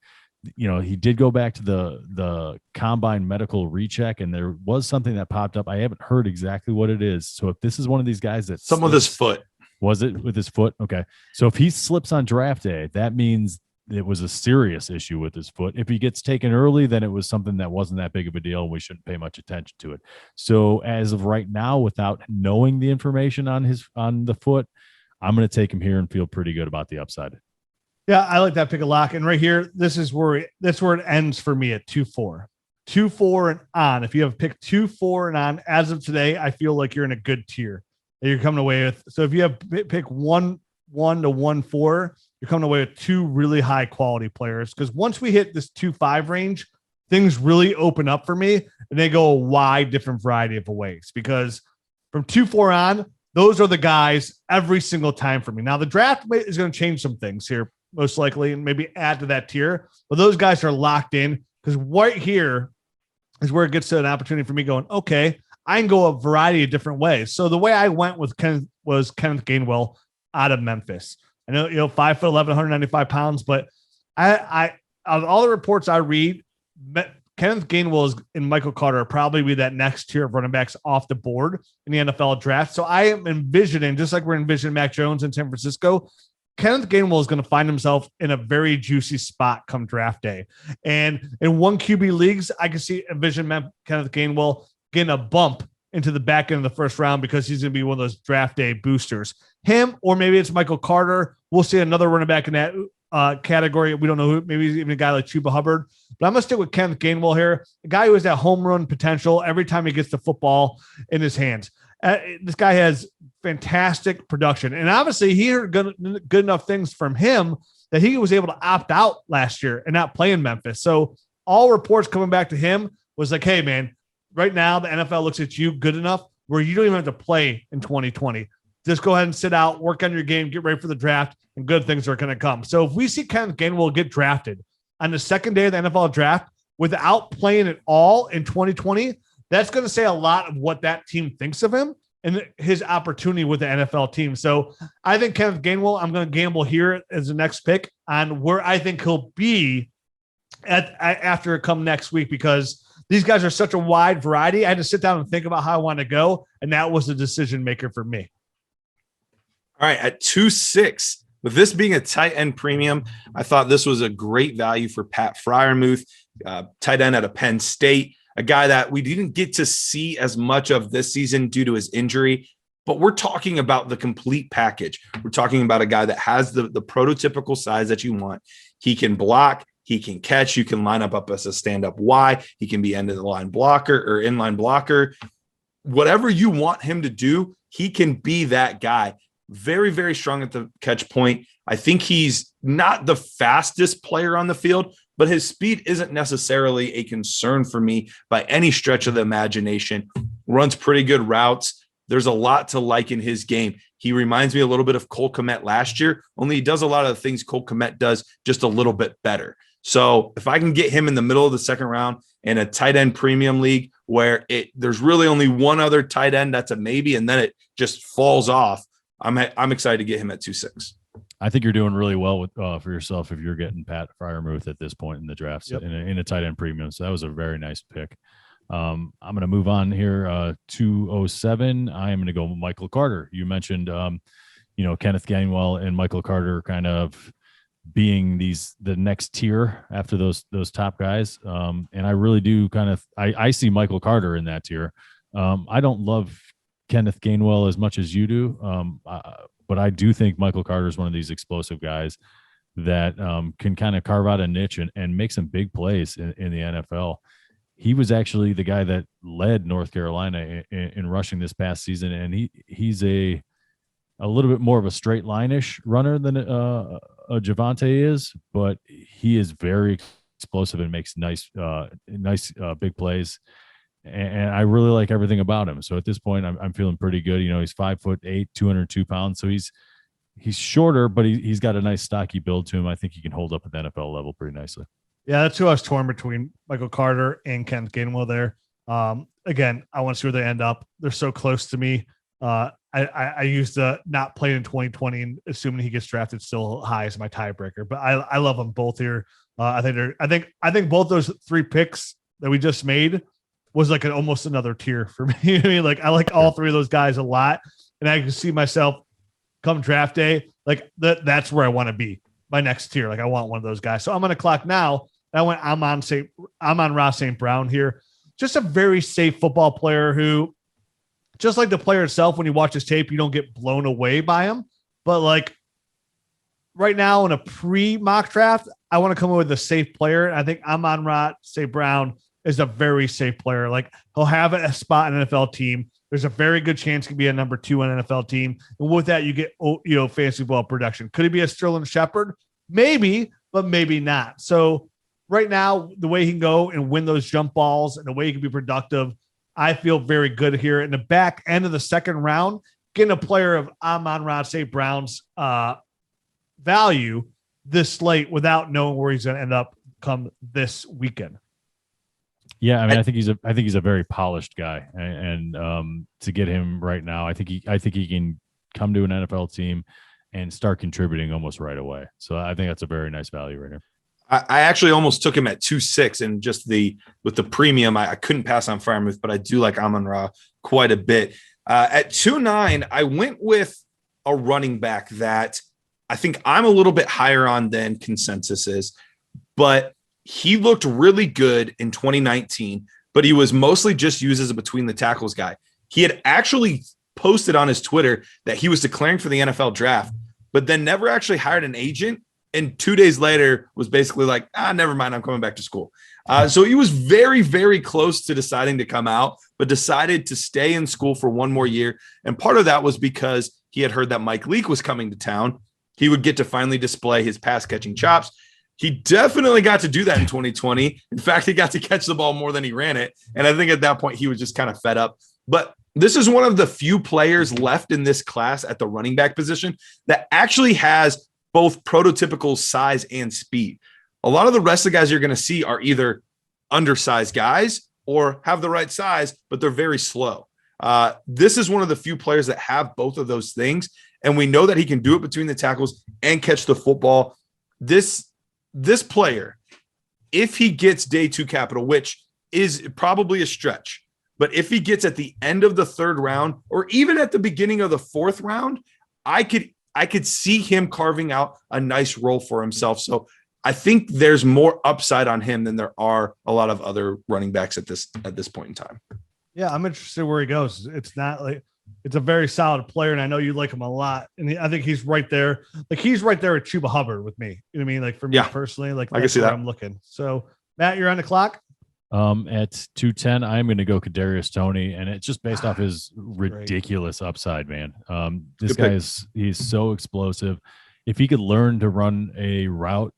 He did go back to the combine medical recheck, and there was something that popped up. I haven't heard exactly what it is. So if this is one of these guys that with his foot. Was it with his foot? Okay. So if he slips on draft day, that means it was a serious issue with his foot. If he gets taken early, then it was something that wasn't that big of a deal. We shouldn't pay much attention to it. So as of right now, without knowing the information on the foot, I'm going to take him here and feel pretty good about the upside. Yeah, I like that pick a lock. And right here, that's where it ends for me at 2-4. 2-4 and on. If you have picked 2-4 and on as of today, I feel like you're in a good tier that you're coming away with. So if you have pick 1-1 to 1-4, you're coming away with two really high quality players. Because once we hit this 2.5 range, things really open up for me, and they go a wide different variety of ways. Because from 2.4 on, those are the guys every single time for me. Now, the draft is going to change some things here, most likely, and maybe add to that tier. But those guys are locked in, because right here is where it gets to an opportunity for me going, okay, I can go a variety of different ways. So the way I went with Kenneth Gainwell out of Memphis. I know, 5'11", 195 pounds, but I of all the reports I read, Kenneth Gainwell and Michael Carter probably be that next tier of running backs off the board in the NFL draft. So I am envisioning, just like we're envisioning Mac Jones in San Francisco, Kenneth Gainwell is going to find himself in a very juicy spot come draft day. And in one QB leagues, I can envision Kenneth Gainwell getting a bump into the back end of the first round, because he's going to be one of those draft day boosters. Him, or maybe it's Michael Carter. We'll see another running back in that category. We don't know who. Maybe even a guy like Chuba Hubbard. But I'm going to stick with Kenneth Gainwell here, a guy who has that home run potential every time he gets the football in his hands. This guy has fantastic production. And obviously he heard good enough things from him that he was able to opt out last year and not play in Memphis. So all reports coming back to him was like, hey, man, right now the NFL looks at you good enough where you don't even have to play in 2020. Just go ahead and sit out, work on your game, get ready for the draft, and good things are going to come. So if we see Kenneth Gainwell get drafted on the second day of the NFL draft without playing at all in 2020, that's going to say a lot of what that team thinks of him and his opportunity with the NFL team. So I think Kenneth Gainwell, I'm going to gamble here as the next pick on where I think he'll be after it come next week, because these guys are such a wide variety. I had to sit down and think about how I want to go, and that was the decision maker for me. All right, at 2.6, with this being a tight end premium, I thought this was a great value for Pat Freiermuth, tight end out of Penn State, a guy that we didn't get to see as much of this season due to his injury. But we're talking about the complete package. We're talking about a guy that has the prototypical size that you want. He can block, he can catch, you can line up as a stand-up Y, he can be end of the line blocker or inline blocker. Whatever you want him to do, he can be that guy. Very, very strong at the catch point. I think he's not the fastest player on the field, but his speed isn't necessarily a concern for me by any stretch of the imagination. Runs pretty good routes. There's a lot to like in his game. He reminds me a little bit of Cole Kmet last year, only he does a lot of the things Cole Kmet does just a little bit better. So if I can get him in the middle of the second round in a tight end premium league where there's really only one other tight end that's a maybe, and then it just falls off, I'm excited to get him at 2.6. I think you're doing really well with for yourself if you're getting Pat Freiermuth at this point in the draft in a tight end premium. So that was a very nice pick. I'm going to move on here. 2.07. I am going to go with Michael Carter. You mentioned, Kenneth Gainwell and Michael Carter kind of being the next tier after those top guys. And I really do I see Michael Carter in that tier. I don't love Kenneth Gainwell as much as you do. But I do think Michael Carter is one of these explosive guys that can kind of carve out a niche and make some big plays in the NFL. He was actually the guy that led North Carolina in rushing this past season, and he's a little bit more of a straight line-ish runner than Javonte is, but he is very explosive and makes nice big plays. And I really like everything about him. So at this point, I'm feeling pretty good. He's 5'8", 202 pounds. So he's shorter, but he's got a nice stocky build to him. I think he can hold up at the NFL level pretty nicely. Yeah, that's who I was torn between, Michael Carter and Kenneth Gainwell there. Again, I want to see where they end up. They're so close to me. I used to not play in 2020 and assuming he gets drafted still high as my tiebreaker. But I love them both here. I think both those three picks that we just made was like almost another tier for me. I mean, like I like all three of those guys a lot, and I can see myself come draft day, like that's where I want to be. My next tier, like I want one of those guys. So I'm going to clock now. I'm on Ross St. Brown here. Just a very safe football player who, just like the player itself, when you watch his tape, you don't get blown away by him. But like right now in a pre-mock draft, I want to come up with a safe player. I think Amon-Ra St. Brown is a very safe player. Like he'll have a spot in an NFL team. There's a very good chance he can be a number 2 on an NFL team. And with that, you get, fantasy football production. Could he be a Sterling Shepard? Maybe, but maybe not. So right now, the way he can go and win those jump balls and the way he can be productive, I feel very good here. In the back end of the second round, getting a player of Amon-Ra St. Brown's value this slate without knowing where he's going to end up come this weekend. Yeah, I mean, I think he's a very polished guy, and to get him right now, I think he can come to an NFL team and start contributing almost right away. So I think that's a very nice value right here. I actually almost took him at 2.6, and just with the premium, I couldn't pass on Freiermuth, but I do like Amon-Ra quite a bit. At 2.9, I went with a running back that I think I'm a little bit higher on than consensus is, but he looked really good in 2019, but he was mostly just used as a between the tackles guy. He had actually posted on his Twitter that he was declaring for the NFL draft, but then never actually hired an agent. And 2 days later was basically like, never mind, I'm coming back to school. So he was very, very close to deciding to come out, but decided to stay in school for one more year. And part of that was because he had heard that Mike Leake was coming to town. He would get to finally display his pass catching chops. He definitely got to do that in 2020. In fact, he got to catch the ball more than he ran it. And I think at that point, he was just kind of fed up. But this is one of the few players left in this class at the running back position that actually has both prototypical size and speed. A lot of the rest of the guys you're going to see are either undersized guys or have the right size, but they're very slow. This is one of the few players that have both of those things. And we know that he can do it between the tackles and catch the football. This player, if he gets day 2 capital, which is probably a stretch, but if he gets at the end of the 3rd round or even at the beginning of the 4th round, I could see him carving out a nice role for himself. So I think there's more upside on him than there are a lot of other running backs at this point in time. Yeah, I'm interested where he goes. It's not like it's a very solid player, and I know you like him a lot. And I think he's right there. Like he's right there with Chuba Hubbard with me. You know what I mean? Like for me personally, like I can see that. I'm looking. So Matt, you're on the clock. At 210, I'm going to go Kadarius Toney, and it's just based off his ridiculous upside, man. This guy he's so explosive. If he could learn to run a route,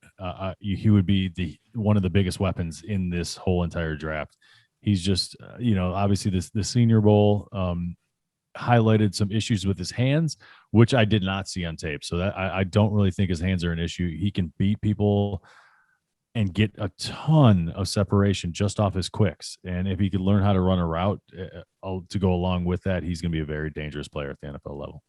he would be one of the biggest weapons in this whole entire draft. He's just, obviously the Senior Bowl highlighted some issues with his hands, which I did not see on tape. So that I don't really think his hands are an issue. He can beat people and get a ton of separation just off his quicks. And if he could learn how to run a route to go along with that, he's going to be a very dangerous player at the NFL level.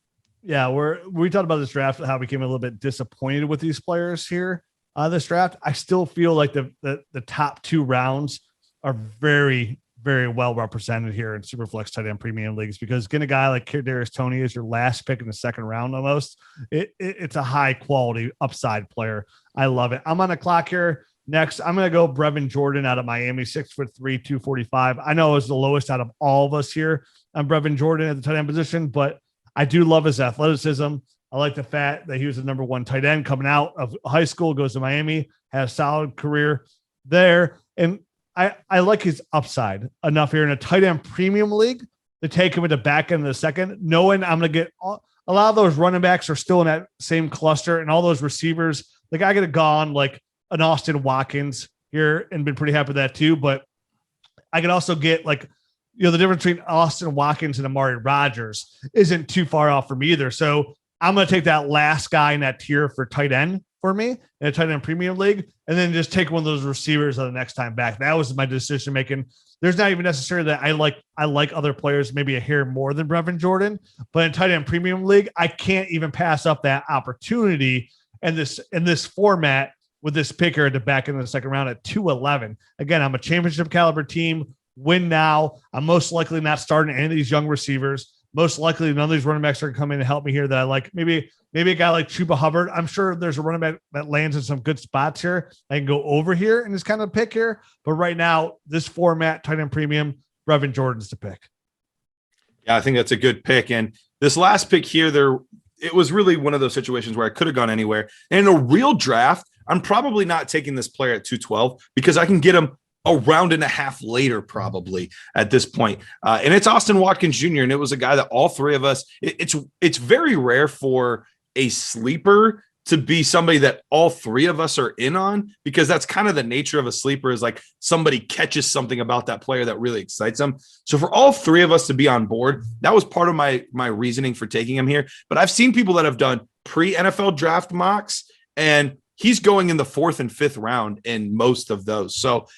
Yeah, we talked about this draft, how we became a little bit disappointed with these players here. This draft, I still feel like the top 2 rounds are very, very well represented here in Superflex tight end premium leagues, because getting a guy like Kadarius Toney as your last pick in the 2nd round almost, it's a high quality upside player. I love it. I'm on the clock here. Next, I'm going to go Brevin Jordan out of Miami, 6'3", 245. I know it was the lowest out of all of us here on Brevin Jordan at the tight end position, but I do love his athleticism. I like the fact that he was the number 1 tight end coming out of high school, goes to Miami, had a solid career there. And I like his upside enough here in a tight end premium league to take him at the back end of the 2nd, knowing I'm going to get a lot of those running backs are still in that same cluster, and all those receivers. Like I could have gone like an Austin Watkins here and been pretty happy with that too. But I could also get the difference between Austin Watkins and Amari Rodgers isn't too far off from either. So I'm going to take that last guy in that tier for tight end for me in a tight end premium league, and then just take one of those receivers on the next time back. That was my decision making. There's not even necessarily that I like other players maybe a hair more than Brevin Jordan, but in tight end premium league, I can't even pass up that opportunity in this format with this picker at the back end of the 2nd round at 211. Again, I'm a championship caliber team. Win now. I'm most likely not starting any of these young receivers. Most likely none of these running backs are going to come in and help me here that I like. Maybe a guy like Chuba Hubbard. I'm sure there's a running back that lands in some good spots here. I can go over here in this kind of pick here. But right now, this format, tight end premium, Brevin Jordan's the pick. Yeah, I think that's a good pick. And this last pick here, it was really one of those situations where I could have gone anywhere. And in a real draft, I'm probably not taking this player at 212 because I can get him a round and a half later, probably at this point. And it's Austin Watkins Jr. And it was a guy that all three of us, it's very rare for a sleeper to be somebody that all three of us are in on, because that's kind of the nature of a sleeper, is like somebody catches something about that player that really excites them. So for all three of us to be on board, that was part of my reasoning for taking him here. But I've seen people that have done pre-NFL draft mocks, and he's going in the 4th and 5th round in most of those. So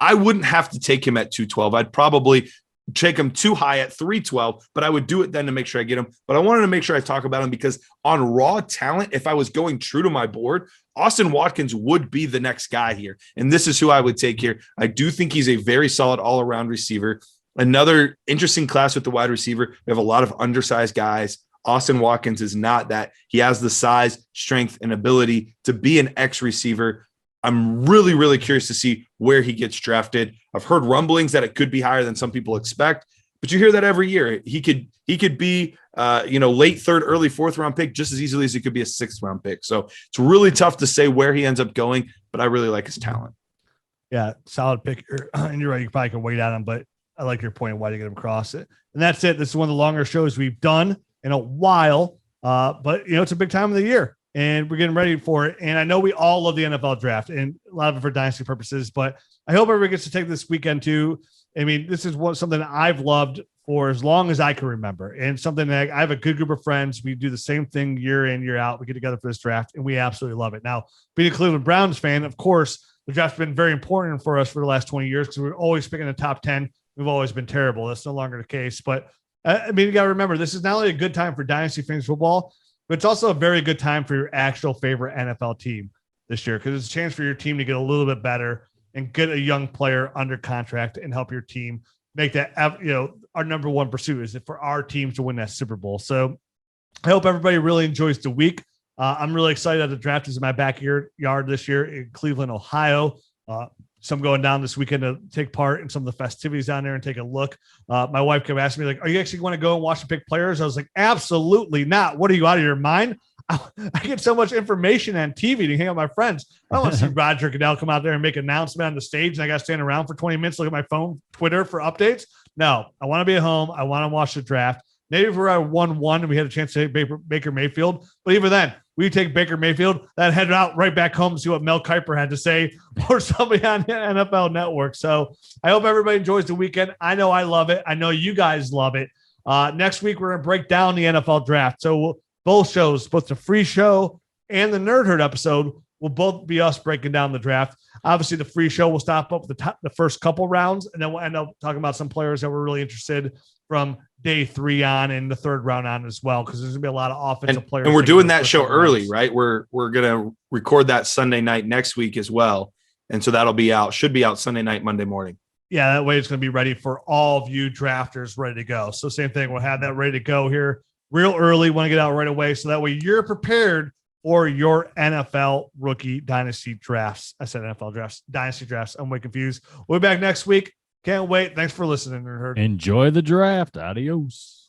I wouldn't have to take him at 212. I'd probably take him too high at 312, but I would do it then to make sure I get him. But I wanted to make sure I talk about him because on raw talent, if I was going true to my board, Austin Watkins would be the next guy here. And this is who I would take here. I do think he's a very solid all-around receiver. Another interesting class with the wide receiver. We have a lot of undersized guys. Austin Watkins is not that. He has the size, strength, and ability to be an X receiver. I'm really, really curious to see where he gets drafted. I've heard rumblings that it could be higher than some people expect, but you hear that every year. He could be, late 3rd, early 4th round pick just as easily as he could be a 6th round pick. So it's really tough to say where he ends up going, but I really like his talent. Yeah, solid pick. And you're right. You probably can wait on him, but I like your point of why to get him across it. And that's it. This is one of the longer shows we've done in a while, but it's a big time of the year. And we're getting ready for it. And I know we all love the NFL draft and a lot of it for dynasty purposes, but I hope everybody gets to take this weekend too. I mean, this is something that I've loved for as long as I can remember, and something that I have a good group of friends. We do the same thing year in, year out. We get together for this draft and we absolutely love it. Now, being a Cleveland Browns fan, of course, the draft's been very important for us for the last 20 years because we're always picking the top 10. We've always been terrible. That's no longer the case. But you got to remember, this is not only a good time for dynasty fantasy football, but it's also a very good time for your actual favorite NFL team this year, because it's a chance for your team to get a little bit better and get a young player under contract and help your team make that, our number one pursuit is for our team to win that Super Bowl. So I hope everybody really enjoys the week. I'm really excited that the draft is in my backyard this year in Cleveland, Ohio. So I'm going down this weekend to take part in some of the festivities down there and take a look. My wife kept asking me, like, are you actually going to go and watch and pick players? I was like, absolutely not. What are you, out of your mind? I get so much information on TV to hang out with my friends. I don't want to see Roger Goodell come out there and make an announcement on the stage and I got to stand around for 20 minutes, look at my phone, Twitter for updates. No, I want to be at home. I want to watch the draft. Maybe if we were at 1-1 and we had a chance to take Baker Mayfield, but even then, we take Baker Mayfield, that headed out right back home to see what Mel Kiper had to say or somebody on the NFL Network. So I hope everybody enjoys the weekend. I know I love it. I know you guys love it. Next week, we're going to break down the NFL draft. So both shows, both the free show and the Nerd Herd episode, will both be us breaking down the draft. Obviously, the free show will stop up the first couple rounds, and then we'll end up talking about some players that we're really interested from day 3 on and the 3rd round on as well, because there's gonna be a lot of offensive players. And we're doing that show early, right? We're gonna record that Sunday night next week as well, and so that'll be out. Should be out Sunday night, Monday morning. Yeah, that way it's gonna be ready for all of you drafters, ready to go. So same thing, we'll have that ready to go here real early. Want to get out right away, so that way you're prepared for your NFL rookie dynasty drafts. I said NFL drafts, dynasty drafts. I'm way confused. We'll be back next week. Can't wait. Thanks for listening. Enjoy the draft. Adios.